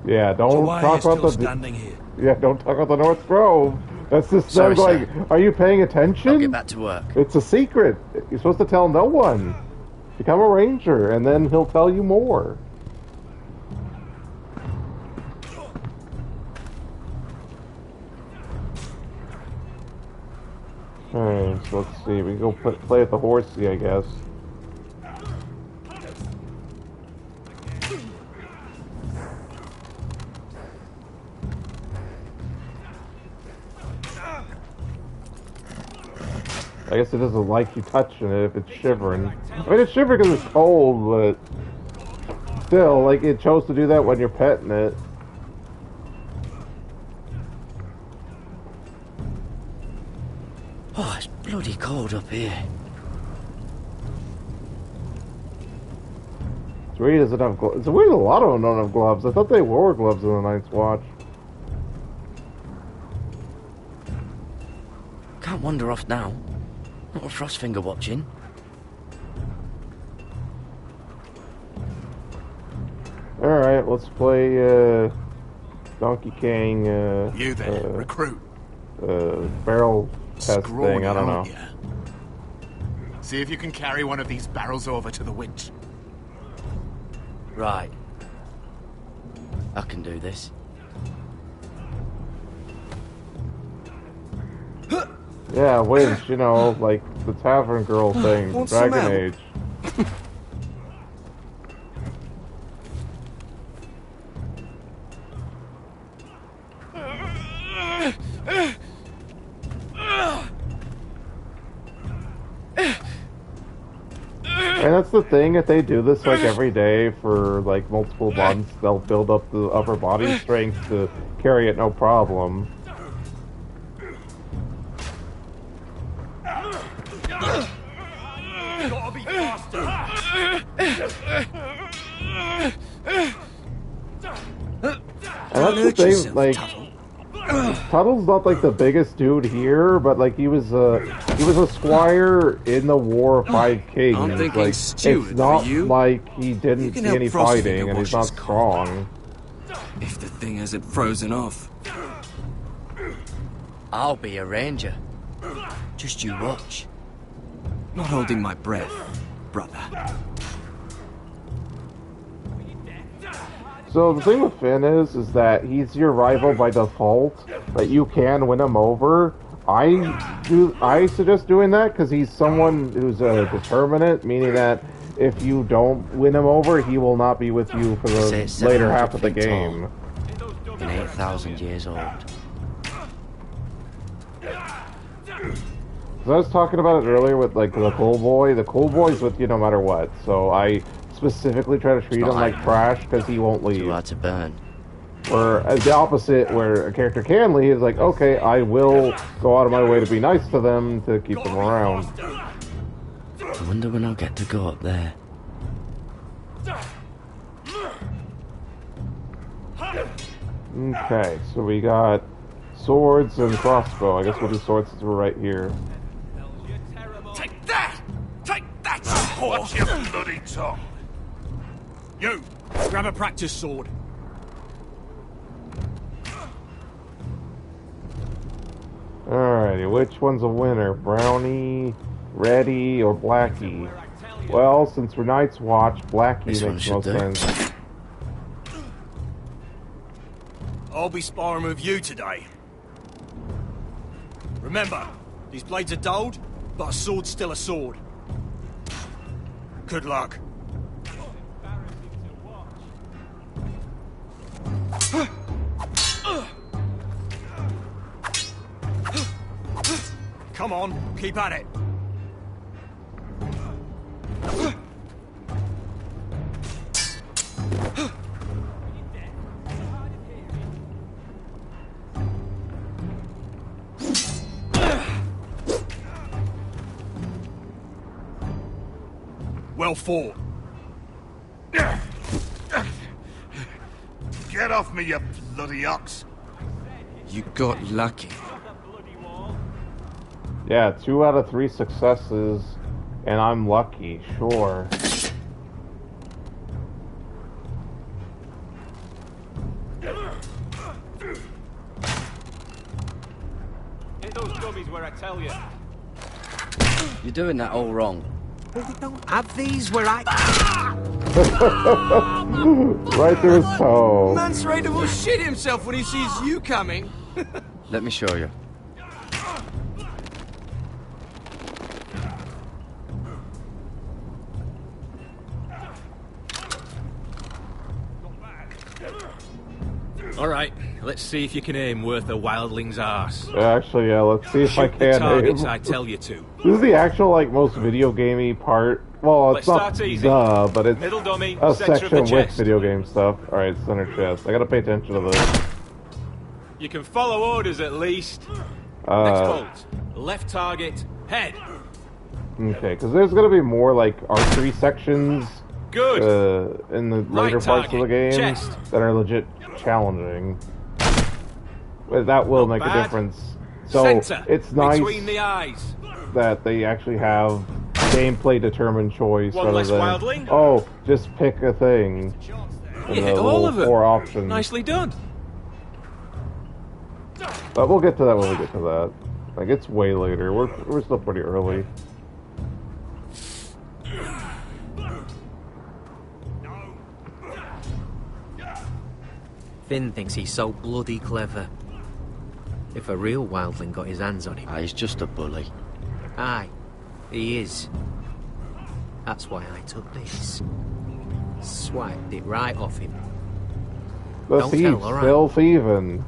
Yeah, don't So why talk are you about still standing here? Yeah, don't talk about the North Grove. That's just Sorry, like, sir. are you paying attention? I'll get back to work. It's a secret. You're supposed to tell no one. Become a ranger, and then he'll tell you more. Alright, so let's see. We can go play at the horsey, I guess. I guess it doesn't like you touching it if it's shivering. I mean, it's shivering because it's cold, but still, like, it chose to do that when you're petting it. Oh, it's bloody cold up here. It's weird he doesn't have gloves. It's weird a lot of them don't have gloves. I thought they wore gloves in the Night's Watch. Can't wander off now. Not a Frostfinger watching. Alright, let's play Donkey Kong. You then, recruit. barrel test Scrawny, thing. I don't know. aren't ya? See if you can carry one of these barrels over to the winch. Right. I can do this. Yeah, winch, you know, like the tavern girl thing, Want some Dragon help? Age. And that's the thing, if they do this like every day for like multiple months, they'll build up the upper body strength to carry it no problem. Gotta be faster. And that's the thing, like, Tuttle's not like the biggest dude here, but like he was a squire in the War of Five Kings. I'm thinking Like, steward it's not for you. like he didn't You can see help any Frostfinger fighting and he's wash not his strong. If the thing hasn't frozen off. I'll be a ranger. Just you watch. Not holding my breath, brother. So the thing with Finn is that he's your rival by default, but you can win him over. I suggest doing that because he's someone who's a determinant, meaning that if you don't win him over, he will not be with you for the later half of the game. And 8,000 years old. So I was talking about it earlier with like the cool boy. The cool boy's with you no matter what. So I specifically try to treat him like trash because he won't leave. Too hard to burn. Or as the opposite, where a character can leave, is like, okay, I will go out of my way to be nice to them to keep them around. I wonder when I'll get to go up there. Okay, so we got swords and crossbow. I guess we'll do swords since we're right here. Take that! Take that! Watch your bloody tongue. You, grab a practice sword. Alrighty, which one's a winner? Brownie, Reddy, or Blackie? Well, since we're Night's Watch, Blackie makes most sense. I'll be sparring with you today. Remember, these blades are dulled, but a sword's still a sword. Good luck. Come on, keep at it. Well fought. Get off me, you bloody ox. You got lucky. Yeah, 2 out of 3 successes, and I'm lucky, sure. Hit those dummies where I tell you. You're doing that all wrong. Well, they don't have these where I... Right through his toe. Man's ready to shit himself when he sees you coming. Let me show you. Alright, let's see if you can aim worth a wildling's arse. Actually, yeah, let's see if I Shoot the can targets aim. I tell you to. This is the actual, like, most video gamey part. Well, it's Let's not start easy. but it's Middle dummy, a center of the section with chest. video game stuff. Alright, center chest. I gotta pay attention to this. You can follow orders at least. Next bolt. Left target, head. Okay, because there's gonna be more, like, archery sections Good. in the later parts of the target, game chest. that are legit challenging. But that will make a bad. difference. So, Center, it's nice between the eyes. that they actually have gameplay determined choice One rather less than wildling. oh, just pick a thing. You And hit the all little of them. 4 options. Nicely done. But we'll get to that when we get to that. Like, it's way later. We're still pretty early. Finn thinks he's so bloody clever. If a real wildling got his hands on him... He's just a bully. Aye, he is. That's why I took this. Swiped it right off him. The Don't thief, tell, all right? still thieving.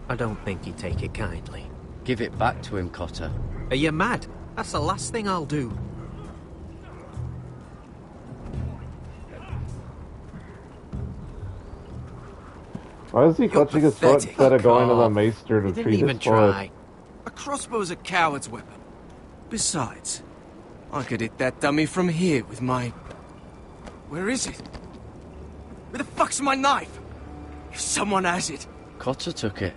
I don't think he'd take it kindly. Give it back to him, Cotter. Are you mad? That's the last thing I'll do. Why is he clutching his foot instead of going to the maester to He didn't treat even his foot? try. A crossbow's a coward's weapon. Besides, I could hit that dummy from here with my... Where is it? Where the fuck's my knife? If someone has it. Cotter took it.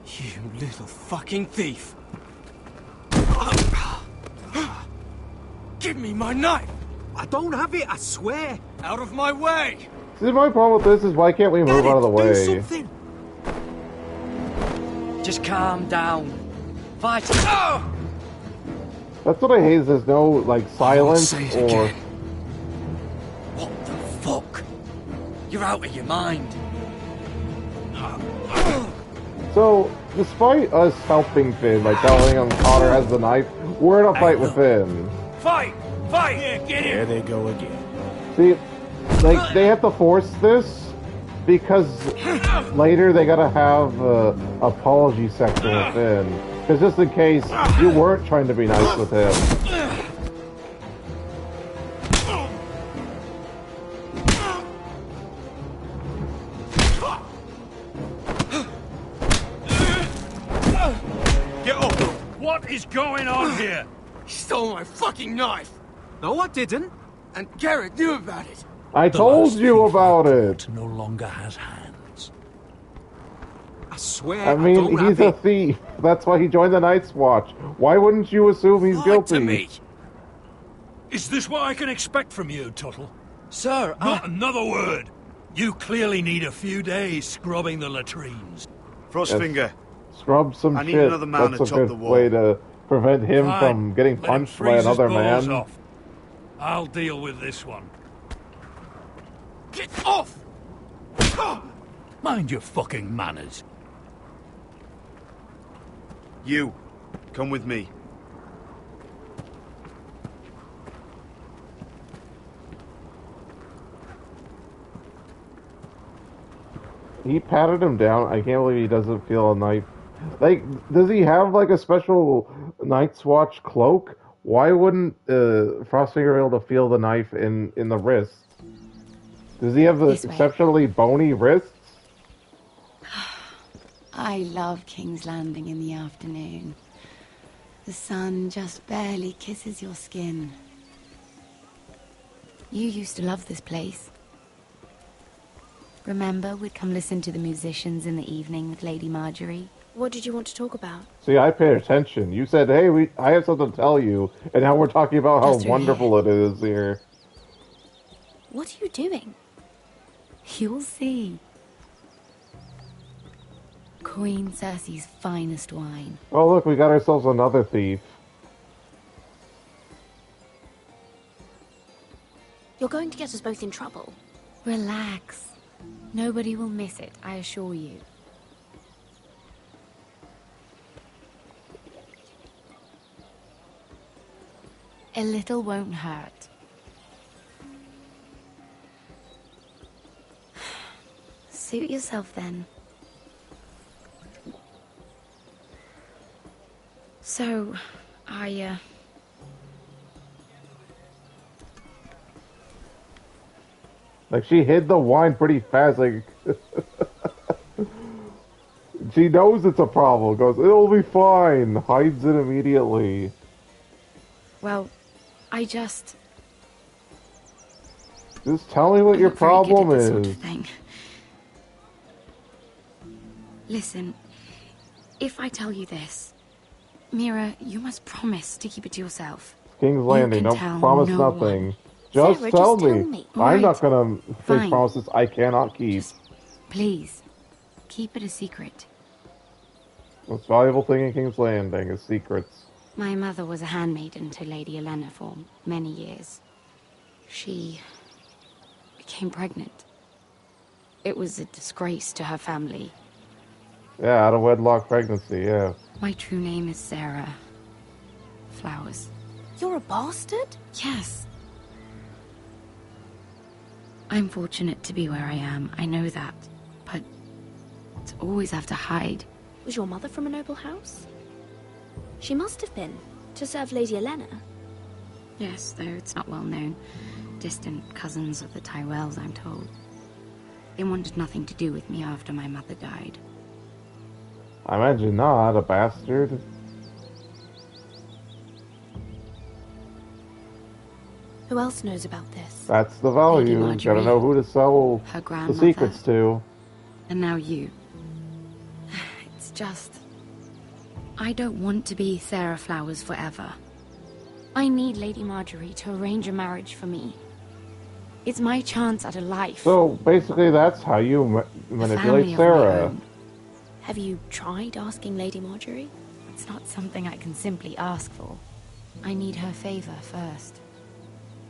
You little fucking thief. Give me my knife! I don't have it, I swear! Out of my way! See, my problem with this is why can't we move out of the way? Just calm down. Fight. That's what I hate is there's no, like, silence say it or... again. What the fuck? You're out of your mind. So, despite us helping Finn, like telling him Connor has the knife, we're in a fight with Finn. Fight! Fight! Yeah, get There they go again. See, like, they have to force this because later they gotta have an apology section with Finn. Because just in case you weren't trying to be nice with him. Get up! What is going on here? He stole my fucking knife! No, I didn't. And Garrett knew about it. I told you about it. No longer has hands. I swear I mean, don't he's have a it. thief. That's why he joined the Night's Watch. Why wouldn't you assume he's guilty? To me. Is this what I can expect from you, Tuttle? Sir, Not another word. You clearly need a few days scrubbing the latrines. Frostfinger. Scrub some I need shit. another man That's to a chop good the wall. way to prevent him Fine. from getting Let him punched by freeze his another balls man. off. I'll deal with this one. Get off! Mind your fucking manners. You, come with me. He patted him down. I can't believe he doesn't feel a knife. Like, does he have like a special Night's Watch cloak? Why wouldn't Frostfinger be able to feel the knife in the wrist? Does he have the This way. exceptionally bony wrists? I love King's Landing in the afternoon. The sun just barely kisses your skin. You used to love this place. Remember, we'd come listen to the musicians in the evening with Lady Margery? What did you want to talk about? See, I paid attention. You said, hey, I have something to tell you. And now we're talking about how Just wonderful it is here. What are you doing? You'll see. Queen Cersei's finest wine. Oh, look, we got ourselves another thief. You're going to get us both in trouble. Relax. Nobody will miss it, I assure you. A little won't hurt. Suit yourself then. So, Like, she hid the wine pretty fast, like... She knows it's a problem, goes, it'll be fine, hides it immediately. well, I just... Just tell me what your I'm not very good problem at this sort is. of thing. Listen, if I tell you this, Mira, you must promise to keep it to yourself. King's Landing, can don't tell promise no nothing. one. Just Sarah, tell just tell me. me. I'm Right. not gonna make Fine. promises I cannot keep. Please, keep it a secret. Most valuable thing in King's Landing is secrets. My mother was a handmaiden to Lady Elena for many years. She became pregnant. It was a disgrace to her family. Yeah, out of wedlock pregnancy, yeah. My true name is Sarah Flowers. You're a bastard? Yes. I'm fortunate to be where I am, I know that. But to always have to hide. Was your mother from a noble house? She must have been, to serve Lady Elena. Yes, though it's not well known. Distant cousins of the Tyrells, I'm told. They wanted nothing to do with me after my mother died. I imagine not, a bastard. Who else knows about this? That's the value. Gotta know who to sell the secrets to. And now you. It's just... I don't want to be Sarah Flowers forever. I need Lady Margery to arrange a marriage for me. It's my chance at a life. So, basically that's how you manipulate Sarah. Have you tried asking Lady Margery? It's not something I can simply ask for. I need her favor first.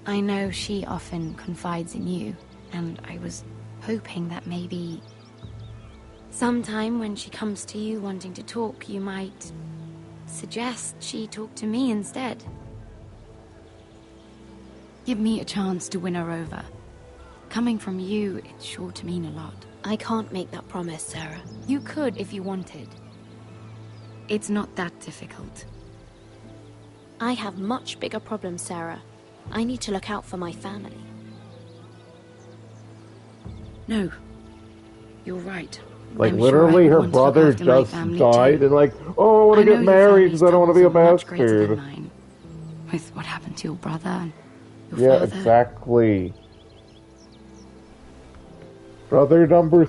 I know she often confides in you, and I was hoping that maybe... sometime when she comes to you wanting to talk, you might suggest she talk to me instead. Give me a chance to win her over. Coming from you, it's sure to mean a lot. I can't make that promise, Sarah. You could if you wanted. It's not that difficult. I have much bigger problems, Sarah. I need to look out for my family. No. You're right. Like, I'm literally, sure her brother just died, and like, oh, I want to get married because I don't want to be a bastard. With what happened to your brother and your Yeah, father. exactly. Brother number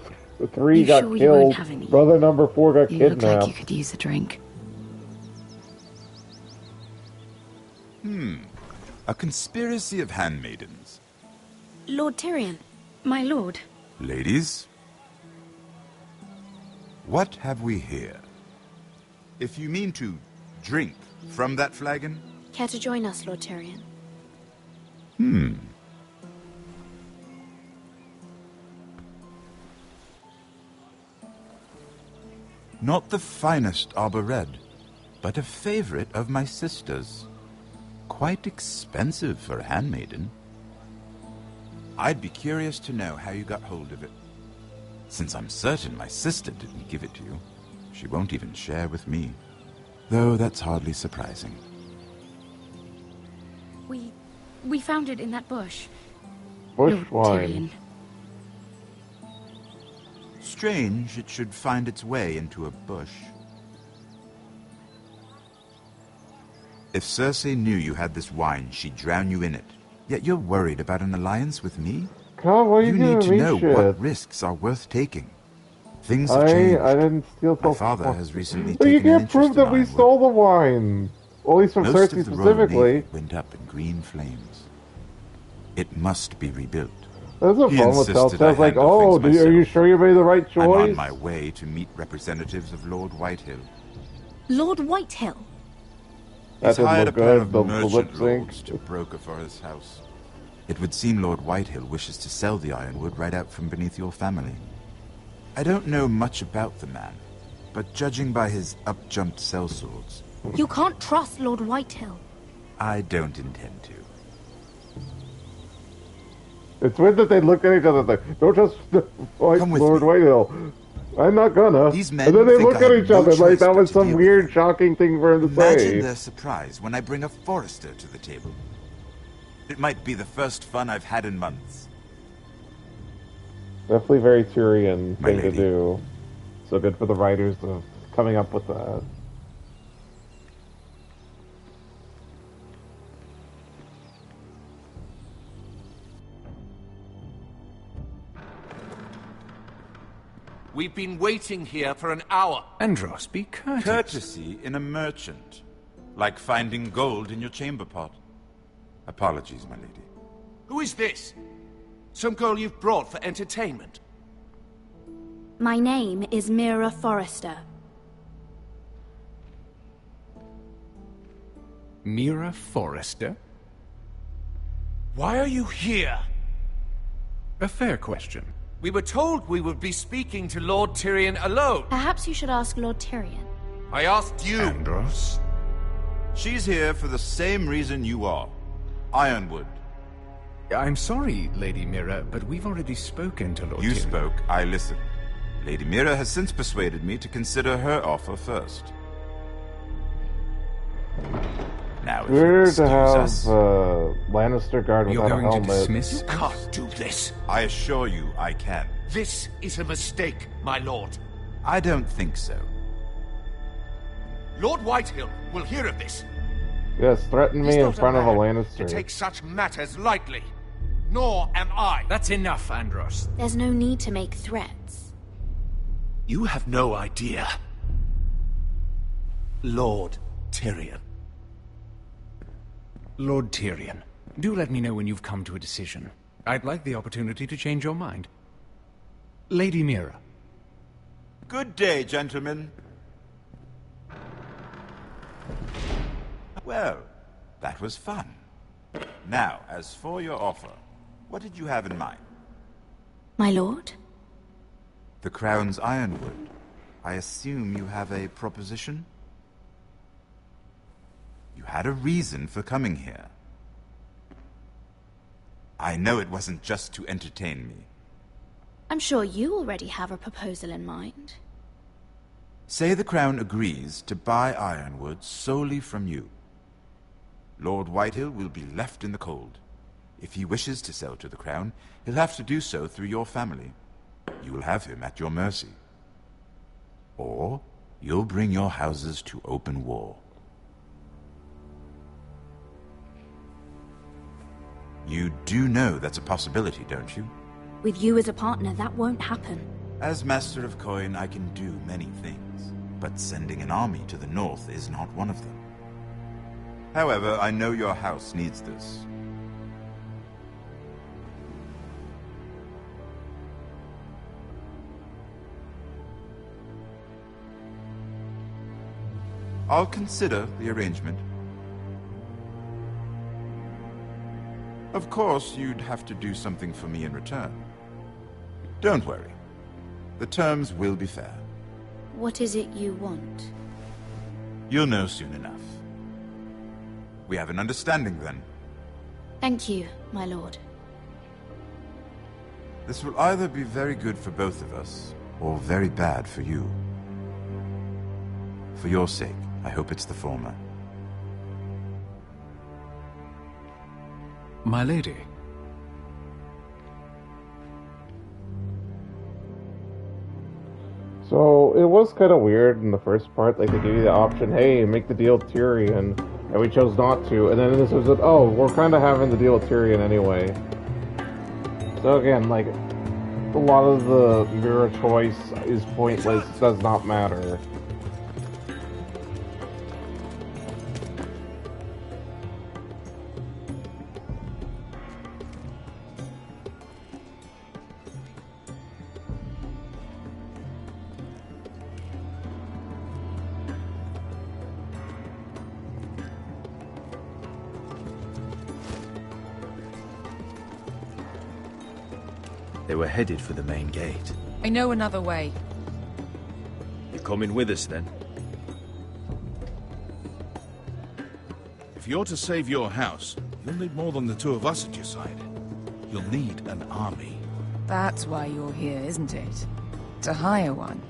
3 You got sure you won't killed. have any? Brother number 4 got You look kidnapped. like you could use a drink. A conspiracy of handmaidens. Lord Tyrion. My lord. Ladies, what have we here? If you mean to drink from that flagon? Care to join us, Lord Tyrion? Not the finest arbor red, but a favorite of my sister's. Quite expensive for a handmaiden. I'd be curious to know how you got hold of it. Since I'm certain my sister didn't give it to you, she won't even share with me. Though that's hardly surprising. We found it in that bush. Bush Lord wine. Tyrion. Strange it should find its way into a bush. If Cersei knew you had this wine, she'd drown you in it. Yet you're worried about an alliance with me? God, what are you need to doing? know Shit. what risks are worth taking. Things have changed. I didn't steal My father has recently But you taken an can't prove interest in that we Ironwood. stole the wine. Well, at least from Most Cersei of the Royal specifically. Navy went up in green flames. It must be rebuilt. There's a He problem with insisted Telltale. I It's like, handle oh, things are you myself. sure you made the right choice? I'm on my way to meet representatives of Lord Whitehill. Lord Whitehill? That He's didn't hired a look pair good, of the merchant lip sync. lords to broker for his house. It would seem Lord Whitehill wishes to sell the ironwood right out from beneath your family. I don't know much about the man, but judging by his up-jumped sellswords, You can't trust Lord Whitehill. I don't intend to. It's weird that they looked at each other like, don't trust Lord Whitehill. I'm not gonna. These men And then they think look I at have each no other like choice that but was to some deal weird, shocking thing for him to Imagine say. their surprise when I bring a Forrester to the table. It might be the first fun I've had in months. Definitely very Tyrion My thing to lady. do. So good for the writers of coming up with that. We've been waiting here for an hour. Andros, be courteous. Courtesy in a merchant. Like finding gold in your chamber pot. Apologies, my lady. Who is this? Some girl you've brought for entertainment? My name is Mira Forrester. Mira Forrester? Why are you here? A fair question. We were told we would be speaking to Lord Tyrion alone. Perhaps you should ask Lord Tyrion. I asked you. Andros? She's here for the same reason you are. Ironwood. I'm sorry, Lady Mira, but we've already spoken to Lord You Tyrion. spoke, I listened. Lady Mira has since persuaded me to consider her offer first. Now, if you Weird excuse to have us, Lannister guard You're without a going to helmet. dismiss? You can't do this. I assure you I can. This is a mistake, my lord. I don't think so. Lord Whitehill will hear of this. Yes, threaten me He's in not front of a man Lannister. to take such matters lightly. Nor am I. That's enough, Andros. There's no need to make threats. You have no idea. Lord Tyrion. Lord Tyrion, do let me know when you've come to a decision. I'd like the opportunity to change your mind. Lady Mira. Good day, gentlemen. Well, that was fun. Now, as for your offer, what did you have in mind? My lord? The Crown's Ironwood. I assume you have a proposition? You had a reason for coming here. I know it wasn't just to entertain me. I'm sure you already have a proposal in mind. Say the Crown agrees to buy Ironwood solely from you. Lord Whitehill will be left in the cold. If he wishes to sell to the Crown, he'll have to do so through your family. You will have him at your mercy. Or you'll bring your houses to open war. You do know that's a possibility, don't you? With you as a partner, that won't happen. As Master of Coin, I can do many things, but sending an army to the north is not one of them. However, I know your house needs this. I'll consider the arrangement. Of course, you'd have to do something for me in return. Don't worry. The terms will be fair. What is it you want? You'll know soon enough. We have an understanding then. Thank you, my lord. This will either be very good for both of us, or very bad for you. For your sake, I hope it's the former. My lady. So, it was kind of weird in the first part, like they gave you the option, hey, make the deal with Tyrion, and we chose not to, and then this was, oh, we're kind of having the deal with Tyrion anyway. So again, like, a lot of the Mira choice is pointless, does not matter. They were headed for the main gate. I know another way. You're coming with us, then? If you're to save your house, you'll need more than the two of us at your side. You'll need an army. That's why you're here, isn't it? To hire one.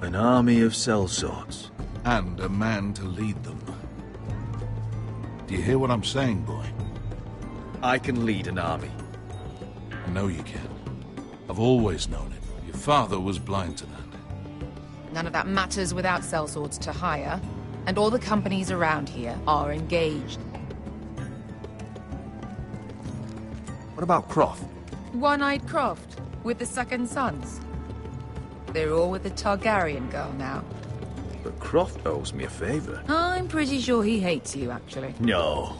An army of sellswords. And a man to lead them. Do you hear what I'm saying, boy? I can lead an army. I know you can. I've always known it. Your father was blind to that. None of that matters without sellswords to hire, and all the companies around here are engaged. What about Croft? One-Eyed Croft, with the second sons. They're all with the Targaryen girl now. But Croft owes me a favor. I'm pretty sure he hates you, actually. No.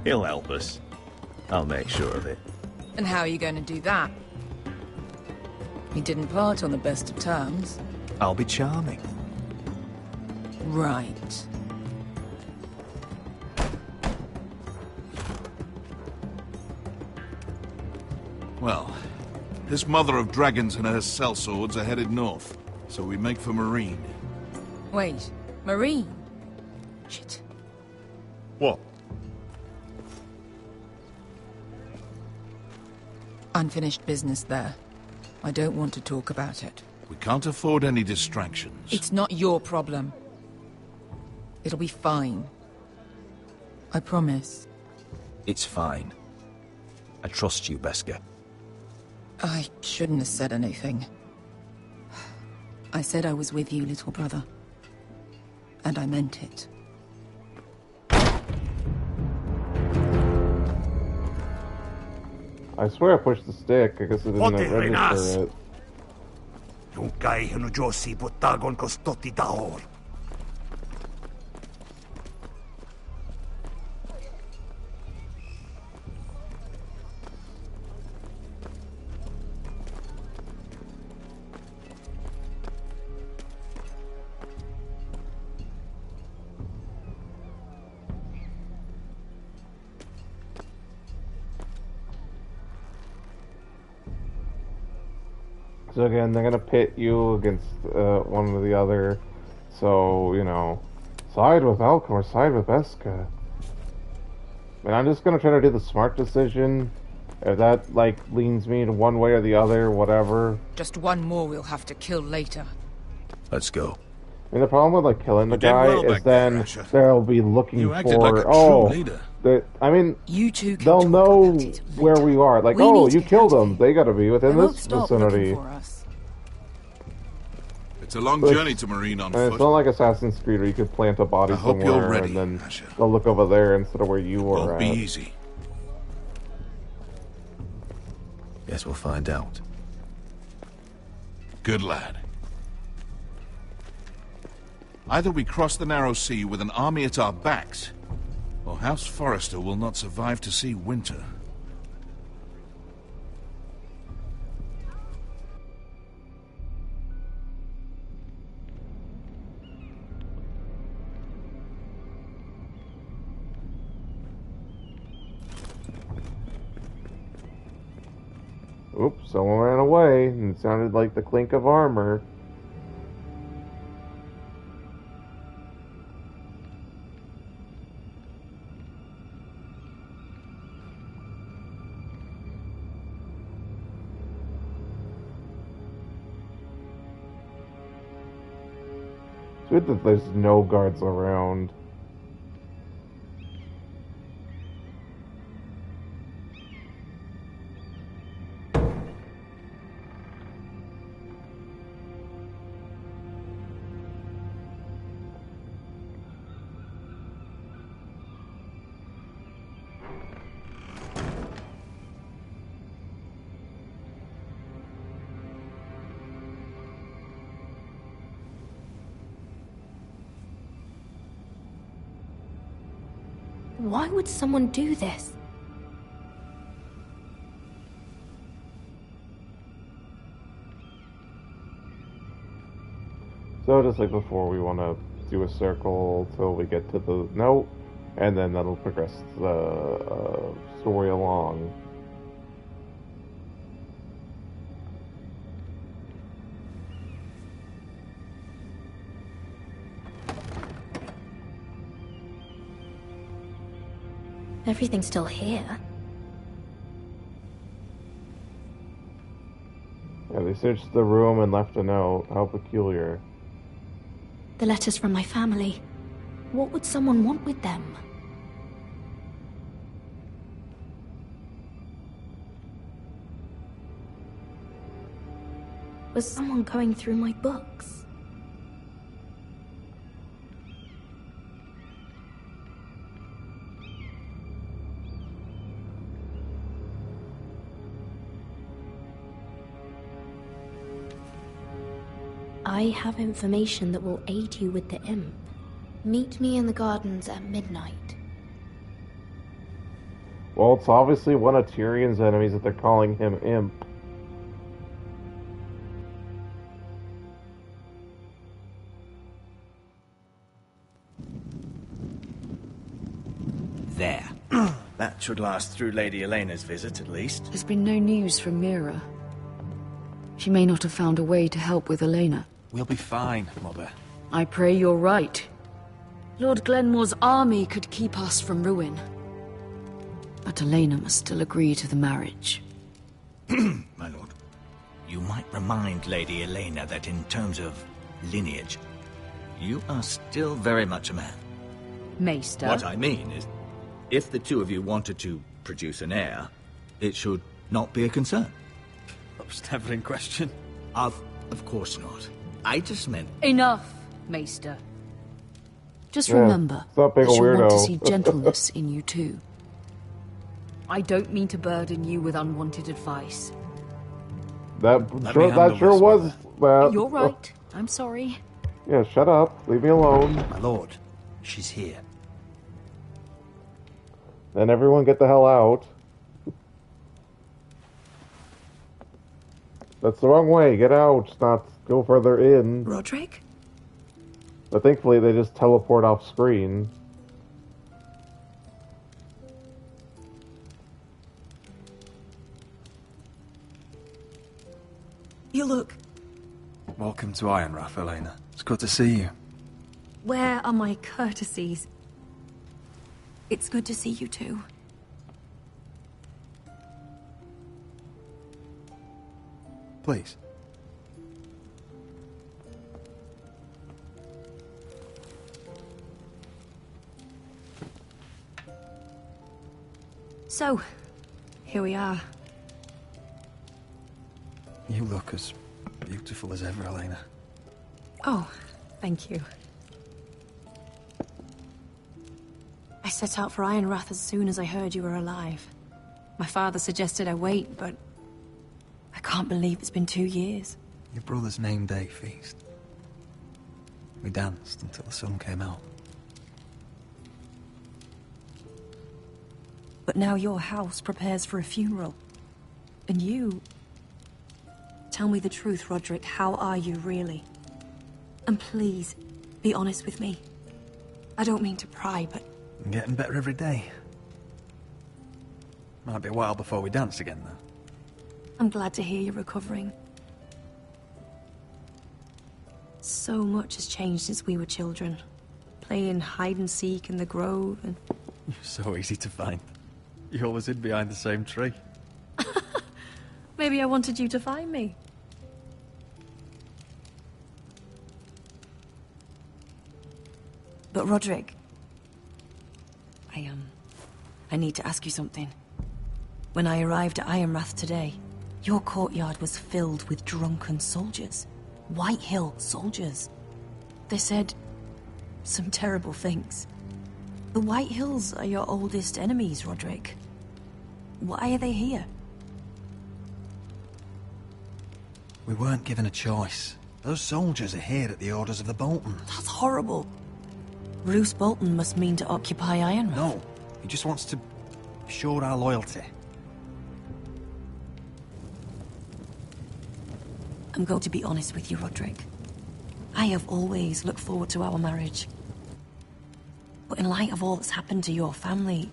He'll help us. I'll make sure of it. And how are you going to do that? We didn't part on the best of terms. I'll be charming. Right. Well, this mother of dragons and her sellswords are headed north, so we make for Marine. Wait, Marine? Shit. What? Unfinished business there. I don't want to talk about it. We can't afford any distractions. It's not your problem. It'll be fine. I promise. It's fine. I trust you, Beskha. I shouldn't have said anything. I said I was with you, little brother. And I meant it. I swear I pushed the stick. I guess it didn't register it. Yunkai Hanujosi Botagon Kostoti Daor. So again, they're gonna pit you against one or the other. So, you know, side with Malcolm or side with Beskha. And I'm just gonna try to do the smart decision. If that, like, leans me to one way or the other, whatever. Just one more we'll have to kill later. Let's go. I mean, the problem with, like, killing the guy is then they'll be looking acted for, like a true leader. I mean, you two they'll know where we are. Like, We oh, need to you get killed them. They gotta be within They won't this stop vicinity. looking for us. It's a long But journey to Marine on And foot. it's not like Assassin's Creed where you could plant a body I hope somewhere you're ready, and then Asher. they'll look over there instead of where you were Won't be at. easy. Guess we'll find out. Good lad. Either we cross the narrow sea with an army at our backs, or House Forrester will not survive to see winter. Oops, someone ran away, and it sounded like the clink of armor. It's good that there's no guards around. Why would someone do this? So just like before, we want to do a circle till we get to the note, and then that'll progress the story along. Everything's still here. Yeah, they searched the room and left a note. How peculiar. The letters from my family. What would someone want with them? Was someone going through my books? I have information that will aid you with the imp. Meet me in the gardens at midnight. Well, it's obviously one of Tyrion's enemies that they're calling him Imp. There. That should last through Lady Elena's visit, at least. There's been no news from Mira. She may not have found a way to help with Elena. We'll be fine, Mother. I pray you're right. Lord Glenmore's army could keep us from ruin. But Elena must still agree to the marriage. My lord, you might remind Lady Elena that in terms of lineage, you are still very much a man. Maester? What I mean is, if the two of you wanted to produce an heir, it should not be a concern. That was never in question. Of course not. I just meant... Enough, Maester. Just Yeah, remember stop being that a you want to weirdo. see gentleness in you too. I don't mean to burden you with unwanted advice. That sure was. You're right. I'm sorry. Yeah, shut up. Leave me alone. My lord, she's here. Then everyone get the hell out. That's the wrong way. Get out. Not go further in. Roderick? But thankfully they just teleport off screen. You look... Welcome to Ironrach, Elena. It's good to see you. Where are my courtesies? It's good to see you too. Please. So, here we are. You look as beautiful as ever, Elena. Oh, thank you. I set out for Ironrach as soon as I heard you were alive. My father suggested I wait, but I can't believe it's been 2 years. Your brother's name day feast. We danced until the sun came out. But now your house prepares for a funeral. And you... Tell me the truth, Roderick. How are you, really? And please, be honest with me. I don't mean to pry, but... I'm getting better every day. Might be a while before we dance again, though. I'm glad to hear you're recovering. So much has changed since we were children. Playing hide-and-seek in the grove and... You're so easy to find. You always hid behind the same tree. Maybe I wanted you to find me. But Roderick... I need to ask you something. When I arrived at Ironrach today, your courtyard was filled with drunken soldiers. Whitehill soldiers. They said some terrible things. The Whitehills are your oldest enemies, Roderick. Why are they here? We weren't given a choice. Those soldiers are here at the orders of the Boltons. That's horrible. Roose Bolton must mean to occupy Ironrach. No, he just wants to show our loyalty. I'm going to be honest with you, Roderick. I have always looked forward to our marriage. But in light of all that's happened to your family...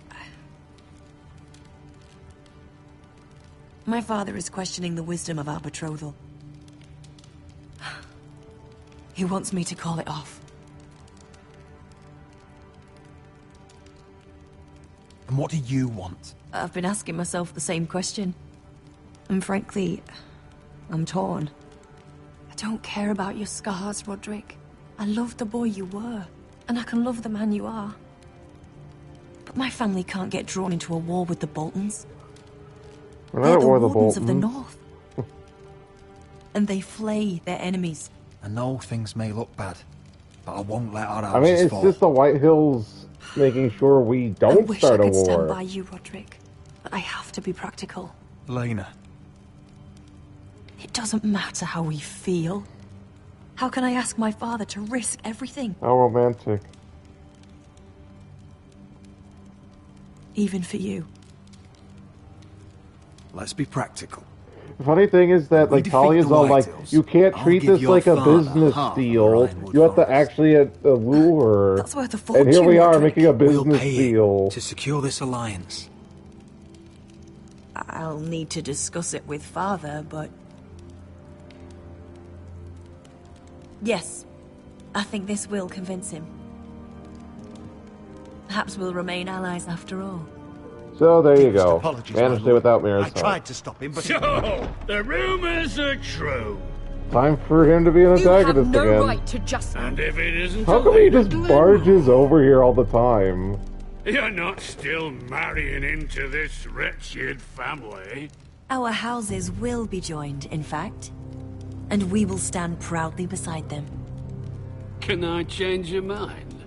My father is questioning the wisdom of our betrothal. He wants me to call it off. And what do you want? I've been asking myself the same question. And frankly, I'm torn. I don't care about your scars, Roderick. I love the boy you were, and I can love the man you are. But my family can't get drawn into a war with the Boltons. They're the Wardens of the North. And they flay their enemies. I know things may look bad, but I won't let our houses I mean, it's fall. just the Whitehills making sure we don't start a I wish I could stand war. by you, Roderick. But I have to be practical. Elena. It doesn't matter how we feel. How can I ask my father to risk everything? How romantic. Even for you. let's be practical. The funny thing is that, like, Talia's all like, you can't treat this like a business deal. You have to actually woo her. That's worth a fortune, and here we are Roderick. making a We'll business pay deal. To secure this alliance. I'll need to discuss it with Father, but... Yes, I think this will convince him. Perhaps we'll remain allies after all. So there you go. Apologies, Managed my it lord. without Mira's I help. tried to stop him, but... So, the rumors are true. Time for him to be an antagonist again. to just... And if it isn't How a come he Lady just barges over here all the time? You're not still marrying into this wretched family. Our houses will be joined, in fact. And we will stand proudly beside them. Can I change your mind?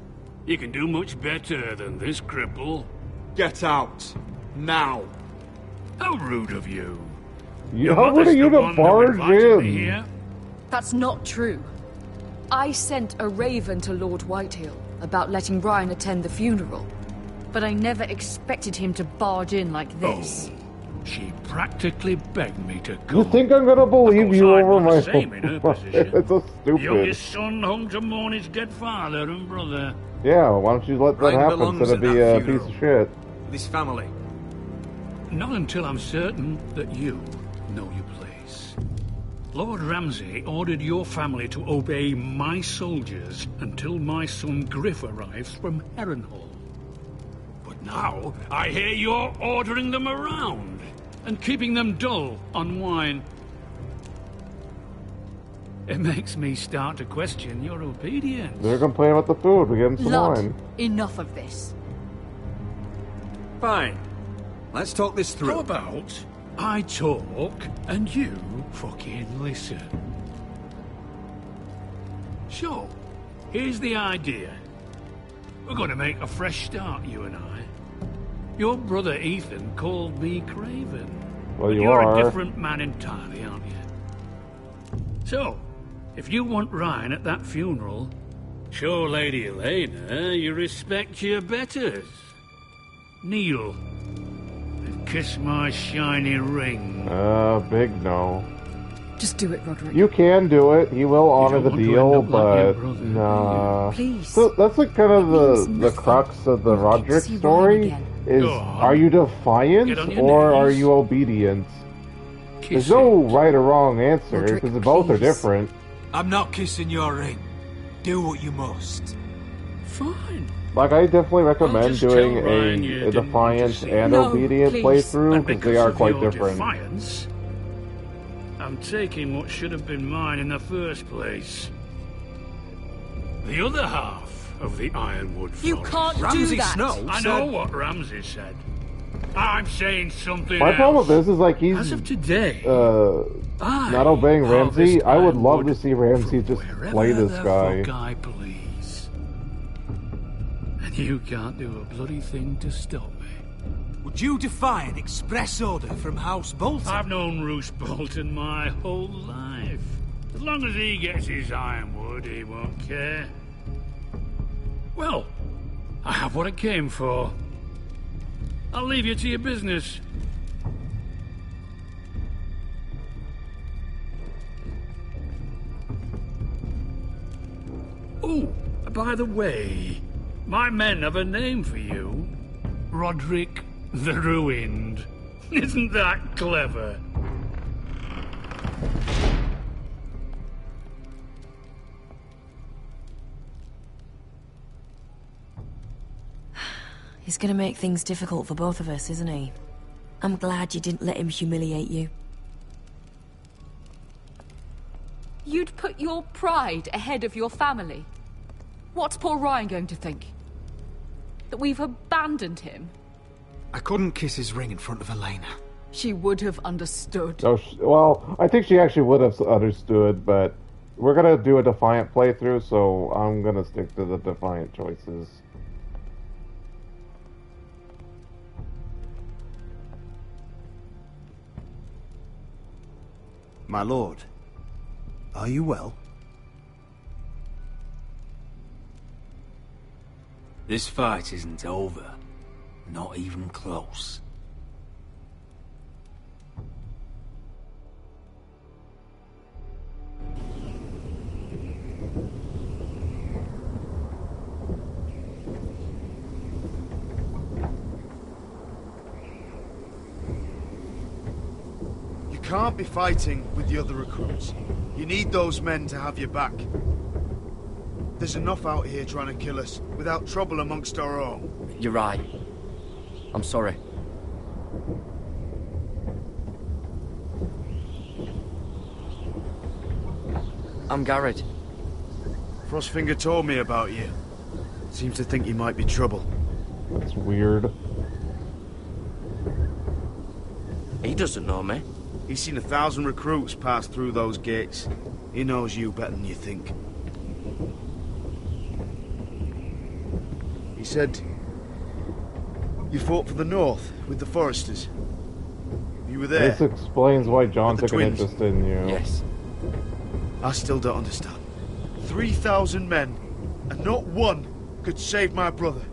You can do much better than this cripple. Get out. Now. How rude of you. How rude are you to barge in? Here? That's not true. I sent a raven to Lord Whitehill about letting Brian attend the funeral, but I never expected him to barge in like this. Oh, she practically begged me to come. You think I'm gonna believe you I'm over not my the same in her position. It's so The stupid. youngest son home to mourn his dead father and brother. Yeah, why don't you let that Brian happen belongs instead of at be that a piece of shit? This family. Not until I'm certain that you know your place. Lord Ramsay ordered your family to obey my soldiers until my son Griff arrives from Harrenhal. But now, I hear you're ordering them around and keeping them dull on wine. It makes me start to question your obedience. They're complaining about the food. We give them some Lord, wine. enough of this. Fine. Let's talk this through. How about I talk and you fucking listen? So, here's the idea. We're going to make a fresh start, you and I. Your brother Ethan called me Craven. Well, but you you're are. a different man entirely, aren't you? So, if you want Ryan at that funeral, show Lady Elena you respect your betters. Kneel and kiss my shiny ring. Big no. Just do it, Roderick. You can do it. He will honor the want to deal, end up like your but brother, nah. Please. So that's like kind of the crux of the Roderick see Ryan story. again. Is Go on. are you defiant Get on your or are knees. you obedient? Kiss There's no it. right or wrong answer Roderick, because both are please. different. I'm not kissing your ring. Do what you must. Fine. Like, I definitely recommend just tell doing Ryan you a didn't want to defiant see and No, obedient please. playthrough And because because they are of quite your different. defiance, I'm taking what should have been mine in the first place. The other half of the Ironwood Forest. You can't do Ramsay that. Snow I said... know what Ramsay said. I'm saying something My else. problem with this is like he's As of today, not obeying harvest Ramsay. I would love Ironwood to see Ramsay from just wherever play this the guy. fuck I please. And you can't do a bloody thing to stop me. Would you defy an express order from House Bolton? I've known Roose Bolton my whole life. As long as he gets his ironwood, he won't care. Well, I have what I came for. I'll leave you to your business. Oh, by the way, my men have a name for you. Roderick the Ruined. Isn't that clever? He's gonna make things difficult for both of us, isn't he? I'm glad you didn't let him humiliate you. You'd put your pride ahead of your family. What's poor Ryan going to think? That we've abandoned him? I couldn't kiss his ring in front of Elena. She would have understood. Oh, well, I think she actually would have understood, but we're gonna do a Defiant playthrough, so I'm gonna stick to the Defiant choices. My lord, are you well? This fight isn't over. Not even close. can't be fighting with the other recruits. You need those men to have your back. There's enough out here trying to kill us, without trouble amongst our own. You're right. I'm sorry. I'm Garrett. Frostfinger told me about you. Seems to think you might be trouble. That's weird. He doesn't know me. He's seen 1,000 recruits pass through those gates. He knows you better than you think. He said you fought for the North with the Forresters. You were there. This explains why John took an twins. interest in you. Yes. I still don't understand. 3,000 men, and not one could save my brother.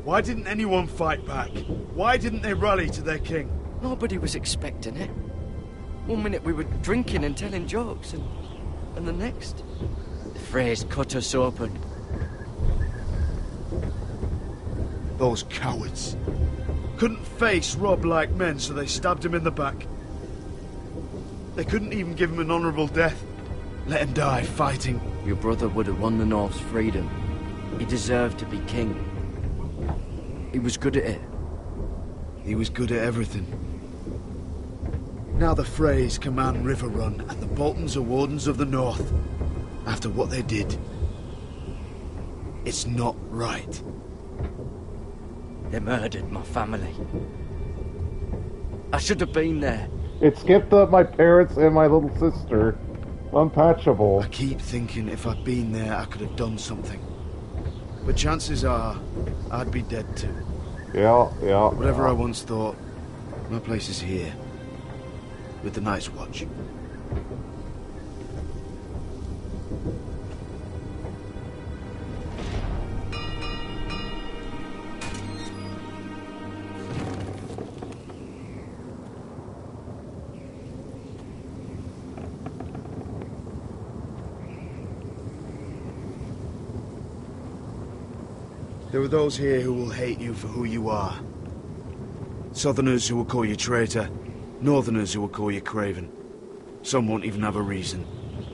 Why didn't anyone fight back? Why didn't they rally to their king? Nobody was expecting it. One minute we were drinking and telling jokes, and the next, the Freys cut us open. Those cowards. Couldn't face Rob like men, so they stabbed him in the back. They couldn't even give him an honourable death. Let him die fighting. Your brother would have won the North's freedom. He deserved to be king. He was good at it. He was good at everything. Now the Freys command River Run, and the Boltons are Wardens of the North. After what they did. It's not right. They murdered my family. I should have been there. It skipped up my parents and my little sister. Unpatchable. I keep thinking if I'd been there, I could have done something. But chances are, I'd be dead too. Yeah. Whatever I once thought, my place is here. With the Night's Watch. There are those here who will hate you for who you are. Southerners who will call you traitor. Northerners who will call you craven. Some won't even have a reason.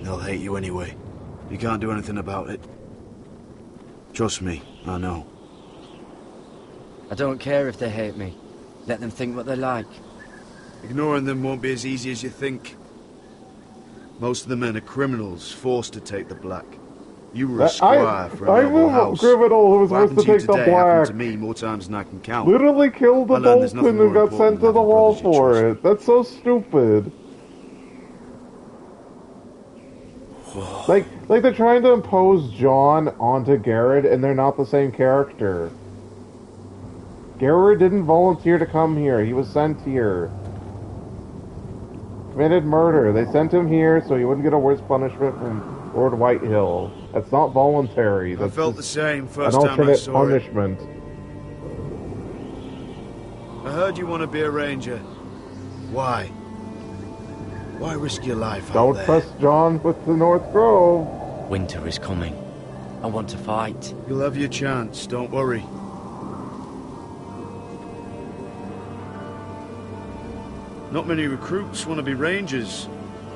They'll hate you anyway. You can't do anything about it. Trust me, I know. I don't care if they hate me. Let them think what they like. Ignoring them won't be as easy as you think. Most of the men are criminals, forced to take the black. You were a squire for a noble house. I'm a criminal who was supposed to take the black. Happened to me more times than I can count. Literally killed the Bolton and got sent to the wall for it. That's so stupid. Like they're trying to impose John onto Garrett, and they're not the same character. Garrett didn't volunteer to come here. He was sent here. Committed murder. They sent him here so he wouldn't get a worse punishment from Lord Whitehill. That's not voluntary. That's I felt the same first an time I alternate saw punishment. I heard you want to be a ranger. Why? Why risk your life out there? Don't trust John with the North Grove. Winter is coming. I want to fight. You'll have your chance, don't worry. Not many recruits want to be rangers.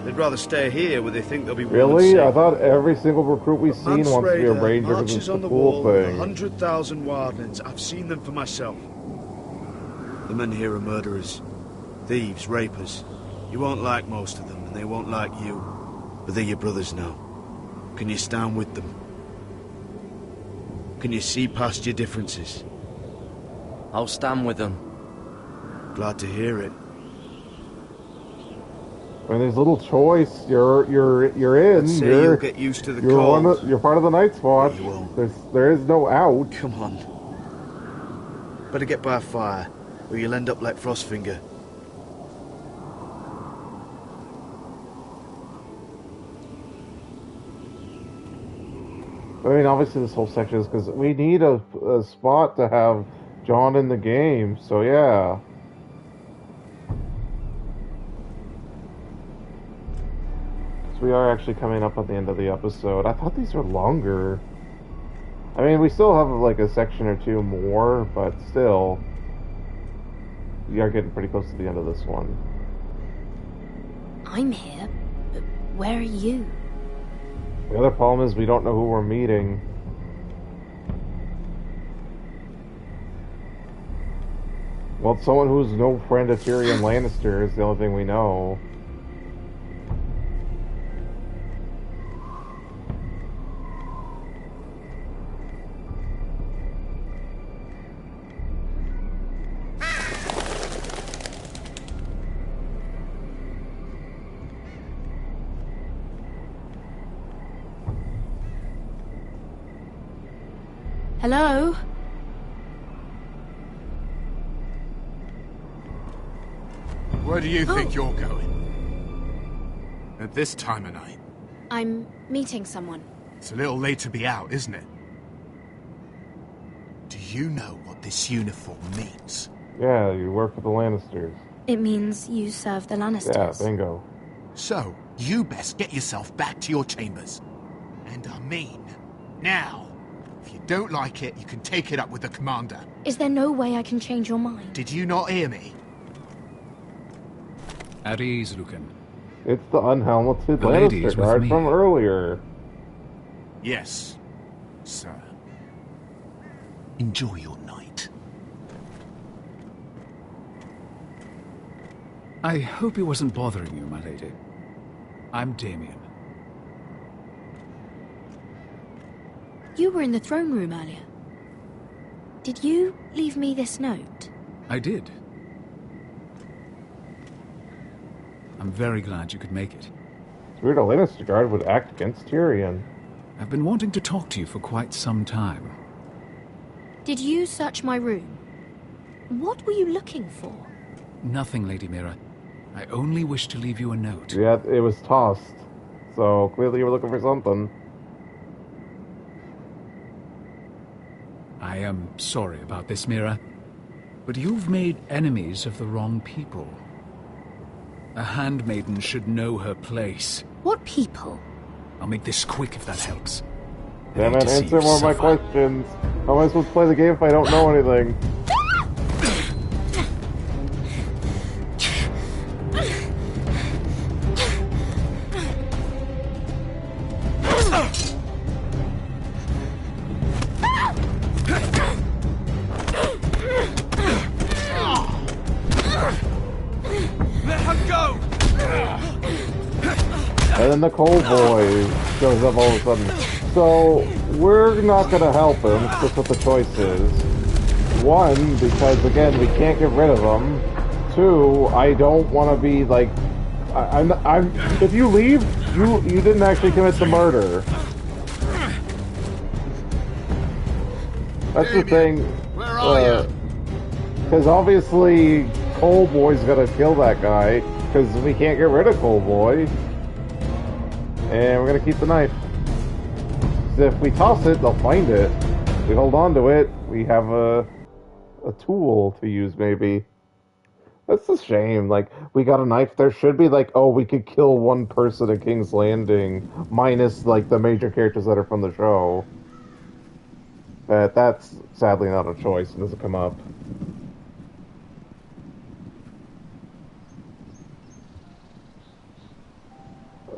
They'd rather stay here where they think they'll be warm and Really? safe. I thought every single recruit we've seen wants to be a ranger because it's on the the cool wall with thing. 100,000 wildlings. I've seen them for myself. The men here are murderers. Thieves, rapers. You won't like most of them, and they won't like you. But they're your brothers now. Can you stand with them? Can you see past your differences? I'll stand with them. Glad to hear it. When there's little choice, you're in. Let's say you're, you'll get used to the you're cold. You're part of the Night's Watch. You won't. There is no out. Come on. Better get by a fire, or you'll end up like Frostfinger. I mean, obviously this whole section is because we need a spot to have John in the game, so yeah. So we are actually coming up on the end of the episode. I thought these were longer. I mean, we still have like a section or two more, but still. we are getting pretty close to the end of this one. I'm here, but where are you? The other problem is we don't know who we're meeting. Well, someone who's no friend of Tyrion Lannister is the only thing we know. Hello? Where do you think you're going? At this time of night? I'm meeting someone. It's a little late to be out, isn't it? Do you know what this uniform means? Yeah, you work for the Lannisters. It means you serve the Lannisters. Yeah, bingo. So, you best get yourself back to your chambers. And I mean, now. If you don't like it, you can take it up with the commander. Is there no way I can change your mind? Did you not hear me? At ease, Lucan. It's the unhelmeted The lady is Lannister with guard me. from earlier. Yes, sir. Enjoy your night. I hope he wasn't bothering you, my lady. I'm Damien. You were in the throne room earlier. Did you leave me this note? I did. I'm very glad you could make it. It's weird a Lannister guard would act against Tyrion. I've been wanting to talk to you for quite some time. Did you search my room? What were you looking for? Nothing, Lady Mira. I only wish to leave you a note. Yeah, it was tossed. So clearly you were looking for something. I am sorry about this, Mira, but you've made enemies of the wrong people. A handmaiden should know her place. What people? I'll make this quick if that helps. Damn it, answer more of my questions. How am I supposed to play the game if I don't know anything? And then the coal boy shows up all of a sudden. So, we're not gonna help him, that's what the choice is. One, because again, we can't get rid of him. Two, I don't want to be like... if you leave, you didn't actually commit the murder. That's the thing. Where are you? Because obviously, Coal Boy's gonna kill that guy, because we can't get rid of Coal Boy. And we're gonna keep the knife. So if we toss it, they'll find it. If we hold on to it, we have a tool to use, maybe. That's a shame. Like, we got a knife. There should be, like, oh, we could kill one person at King's Landing, minus, like, the major characters that are from the show. But that's sadly not a choice. It doesn't come up.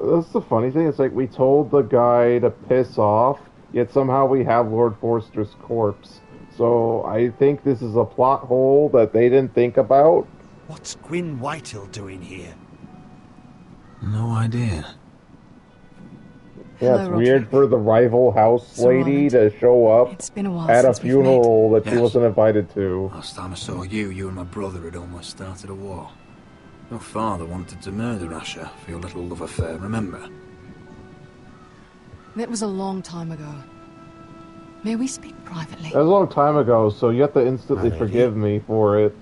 That's the funny thing. It's like we told the guy to piss off, yet somehow we have Lord Forrester's corpse. So I think this is a plot hole that they didn't think about. What's Gwyn Whitehill doing here? No idea. Yeah, it's weird for the rival house lady to show up been a while at a since we've funeral met. that she wasn't invited to. Last time I saw you and my brother had almost started a war. Your father wanted to murder Asher for your little love affair, remember? That was a long time ago. May we speak privately? That was a long time ago, so you have to instantly forgive me for it.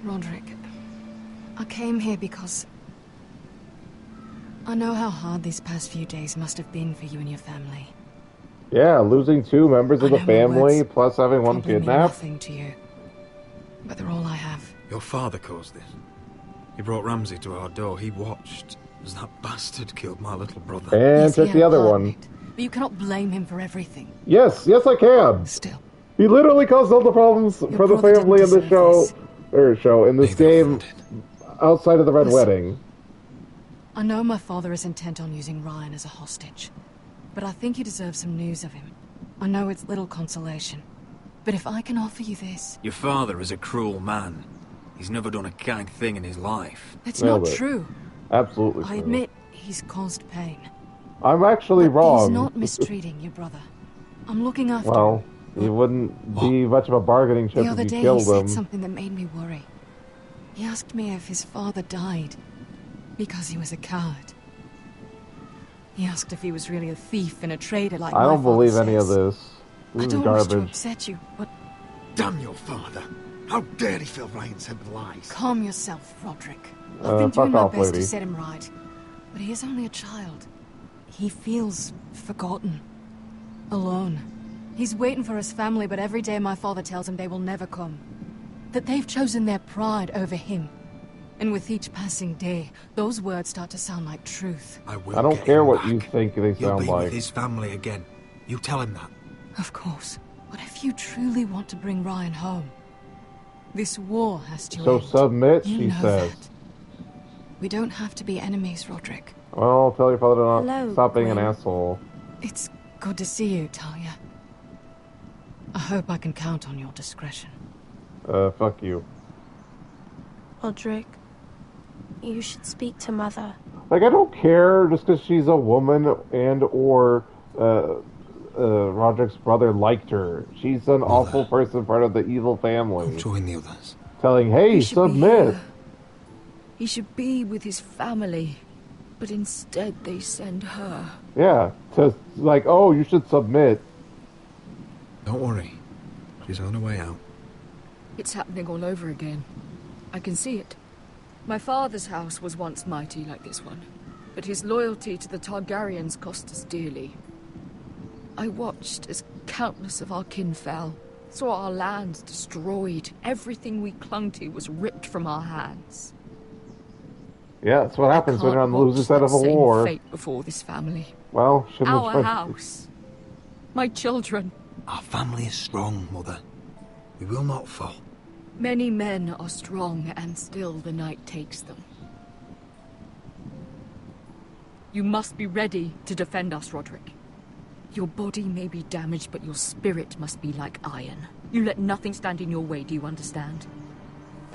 Roderick, I came here because I know how hard these past few days must have been for you and your family. Yeah, losing 2 members of the family, plus having one Probably mean kidnapped. nothing to you, but they're all I have. Your father caused this. He brought Ramsay to our door. He watched as that bastard killed my little brother. And Yes, he took had the a other part one. in it, but you cannot blame him for everything. Yes, I can. Still. He literally caused all the problems for the brother family in didn't the show. deserve or show in this game outside of the Red Wedding. I know my father is intent on using Ryan as a hostage, but I think you deserve some news of him. I know it's little consolation, but if I can offer you this... Your father is a cruel man. He's never done a kind thing in his life. It's not true. Absolutely I true. admit he's caused pain. I'm actually wrong. He's not mistreating your brother. I'm looking after him. Well, he wouldn't be much of a bargaining chip The other if you day killed he said him. something that made me worry. He asked me if his father died because he was a coward. He asked if he was really a thief and a traitor like I my don't father believe any of says. this. I This is don't wish to garbage. upset you, but... Damn your father! How dare he fill Ryan's head with lies? Calm yourself, Roderick. I've been doing fuck my off, best lady. to set him right. But he is only a child. He feels forgotten. Alone. He's waiting for his family, but every day my father tells him they will never come. That they've chosen their pride over him. And with each passing day, those words start to sound like truth. I don't care what you think they He'll sound be like. with his family again. You tell him that. Of course. But if you truly want to bring Ryan home, this war has to So end. submit, You she know says. that. We don't have to be enemies, Roderick. Well, tell your father to not Hello, stop being an Gwen. asshole. It's good to see you, Talia. I hope I can count on your discretion. Fuck you. Roderick, you should speak to Mother. Like, I don't care just because she's a woman and or Roderick's brother liked her. She's an awful person, part of the evil family. Join the others. Telling, hey, He should be submit. here. He should be with his family, but instead they send her. Yeah, to like, oh, you should submit. Don't worry. She's on her way out. It's happening all over again. I can see it. My father's house was once mighty like this one, but his loyalty to the Targaryens cost us dearly. I watched as countless of our kin fell, saw our lands destroyed, everything we clung to was ripped from our hands. Yeah, that's what happens when you're on the Can't losing watch side that of a same war. fate before this family. Well, shouldn't Our have house. My children. Our family is strong, Mother. We will not fall. Many men are strong, and still the night takes them. You must be ready to defend us, Roderick. Your body may be damaged, but your spirit must be like iron. You let nothing stand in your way, do you understand?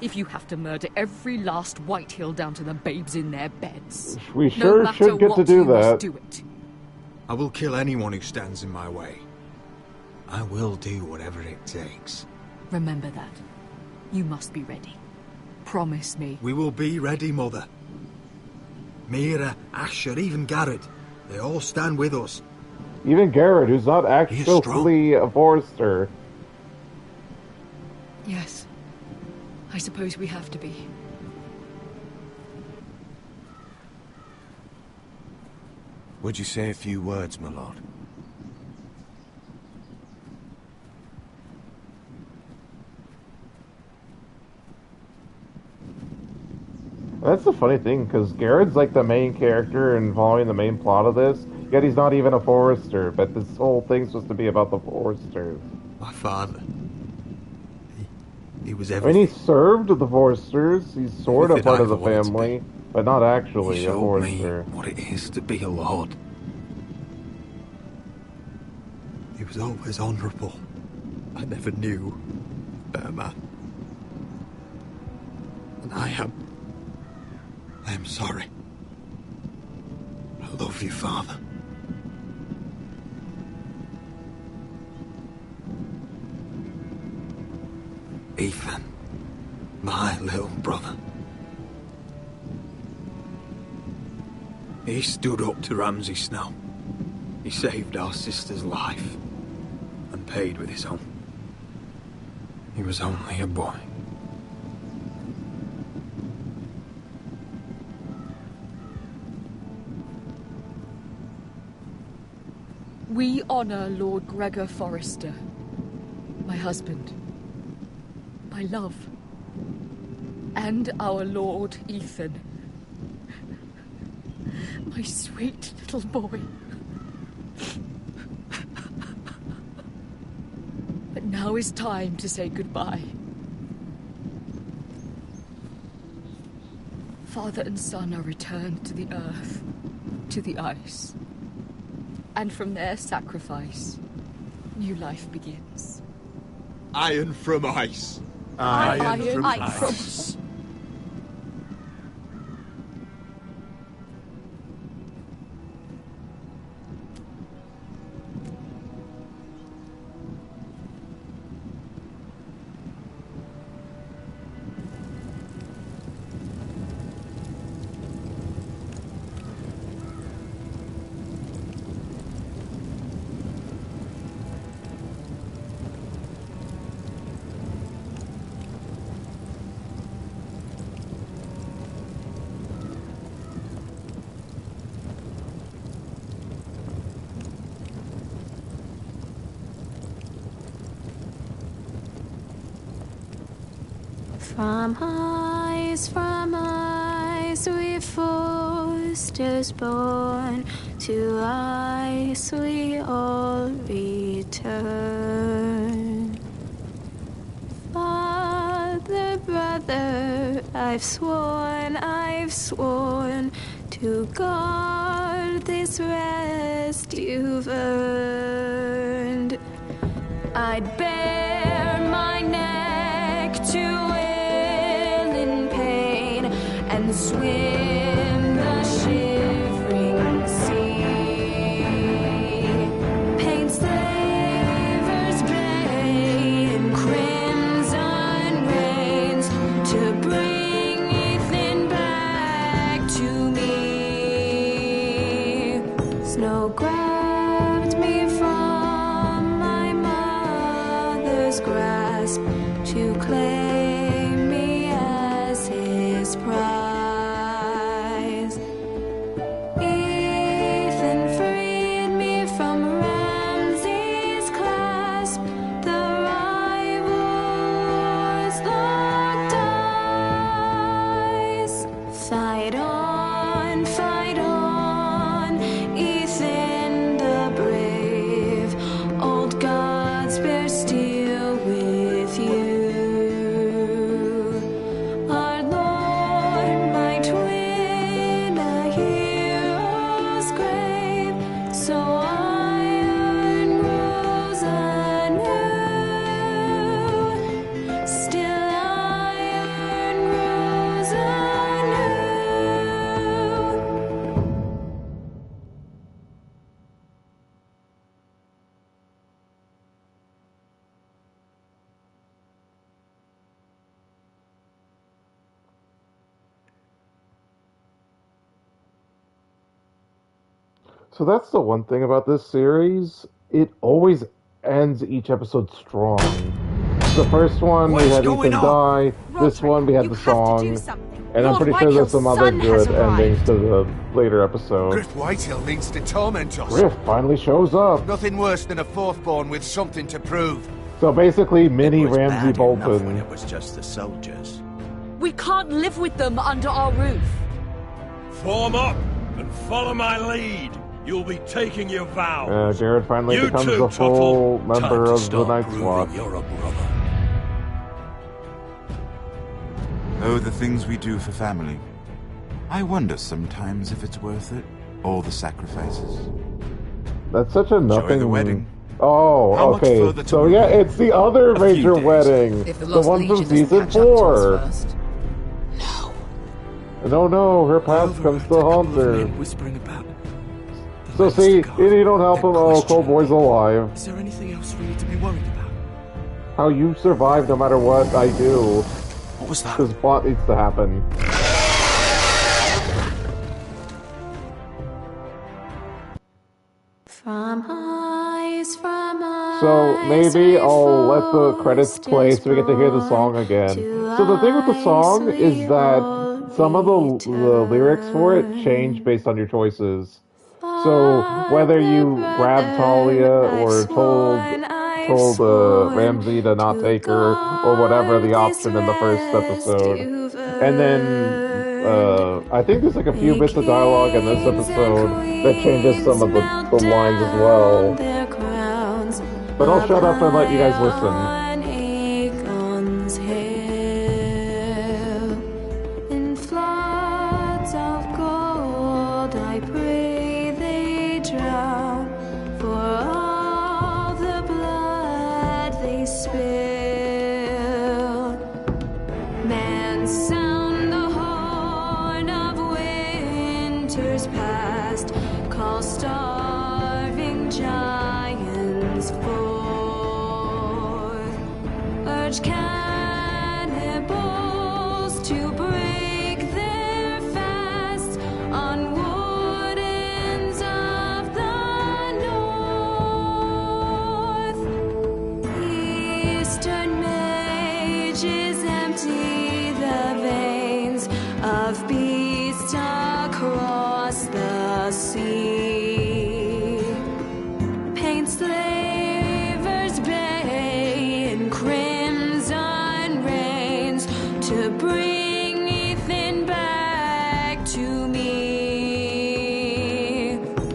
If you have to murder every last Whitehill down to the babes in their beds. We no sure matter should get what, to do you must that. do it. I will kill anyone who stands in my way. I will do whatever it takes. Remember that. You must be ready. Promise me. We will be ready, Mother. Mira, Asher, even Garrett. They all stand with us. Even Garrett, who's not actually a Forrester. Yes. I suppose we have to be. Would you say a few words, my lord? That's the funny thing, because Garrett's like the main character and following the main plot of this, yet he's not even a Forrester, but this whole thing's supposed to be about the Forresters. My father. He was I mean, everything. he served the Forresters, he's sort of Everything part I of the ever wanted to family, but not actually He a showed me Forrester. what it is to be a lord. He was always honourable. I never knew a better man. And I am sorry. I love you, Father. Ethan, my little brother. He stood up to Ramsay Snow. He saved our sister's life and paid with his own. He was only a boy. We honor Lord Gregor Forrester, my husband, my love, and our Lord Ethan, my sweet little boy. But now is time to say goodbye. Father and son are returned to the earth, to the ice. And from their sacrifice, new life begins. Iron from ice. Iron from ice. From ice, we Forresters born, to ice we all return. Father, brother, I've sworn to guard this rest you've earned. I'd bare my neck to and swim the shivering sea. Paint slavers bay in crimson rains to bring Ethan back to me. Snow grabbed me from my mother's grasp to claim me as his prize. So that's the one thing about this series. It always ends each episode strong. The first one, we had Ethan die. This one, we had the song. And I'm pretty sure there's some other good endings to the later episodes. Griff Whitehill means to torment us. Griff finally shows up. Nothing worse than a fourthborn with something to prove. So basically, mini Ramsay Bolton. When it was just the soldiers. We can't live with them under our roof. Form up and follow my lead. You'll be taking your vows. Jared finally you becomes too, a full Tuttle. member Time of to the start Night's Watch. You're a brother. Oh, the things we do for family. I wonder sometimes if it's worth it. All the sacrifices. That's such a nothing. Enjoy the wedding. Oh, How much okay. further to So move? yeah, it's the other A few major days. wedding. If the The Lost one from Legion doesn't season catch up to 4. us first. No, her past comes to haunt her. Whispering about. So see, if you don't help him, oh, Cold Boy's alive. Is there anything else we need to be worried about? How you survive no matter what I do. What was that? This plot needs to happen. So maybe I'll let the credits play so we get to hear the song again. So the thing with the song is that some of the lyrics for it change based on your choices. So whether you grabbed Talia or told Ramsay to not take her or whatever the option in the first episode, and then I think there's like a few bits of dialogue in this episode that changes some of the lines as well. But I'll shut up and let you guys listen. hands of gold, I pray they drown for all the blood they spill. Man, sound the horn of winter's past, call starving giants forth, urge cannibals to break their fast on wardens of the north. Eastern mages empty the veins of beasts across the sea. Paint slavers bay in crimson rains to bring Ethan back to me.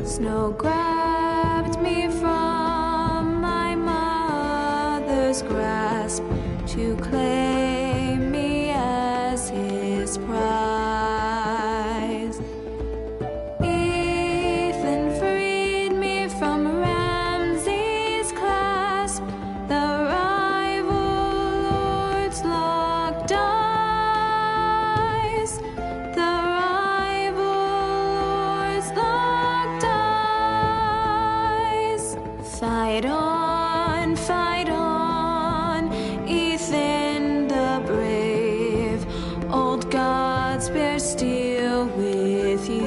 Snow grabbed me from my mother's grasp to claim me as his prize. Ethan freed me from Ramsay's clasp, the rival lord's locked eyes, the rival lord's locked eyes. Fight on, Ethan the brave. Old gods bear steel with you.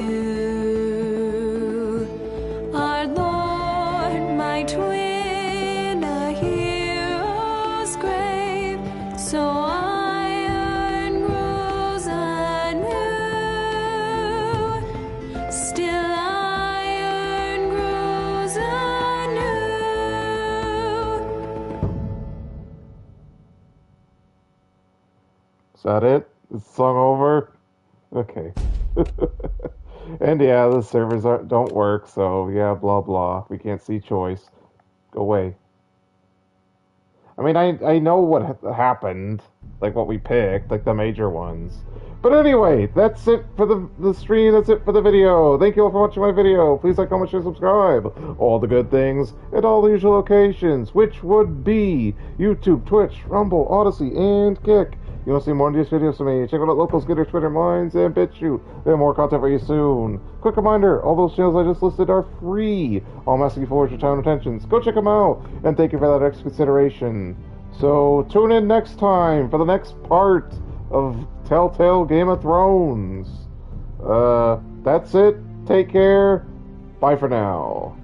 Our Lord, my twin, a hero's grave, so iron grows anew. Still iron grows anew. Is that it? Is the song over? Okay. And yeah, the servers don't work, so yeah, blah blah. We can't see choice. Go away. I mean, I know what happened, like what we picked, like the major ones. But anyway, that's it for the stream, that's it for the video. Thank you all for watching my video. Please like, comment, share, subscribe. All the good things at all the usual locations, which would be YouTube, Twitch, Rumble, Odyssey, and Kick. You want to see more of these videos from me? Check out Locals, Skitter, Twitter, Minds, and BitChute. There are more content for you soon. Quick reminder, all those channels I just listed are free. All I'm asking for is your time and attention. Go check them out, and thank you for that extra consideration. So tune in next time for the next part of Telltale Game of Thrones. That's it. Take care. Bye for now.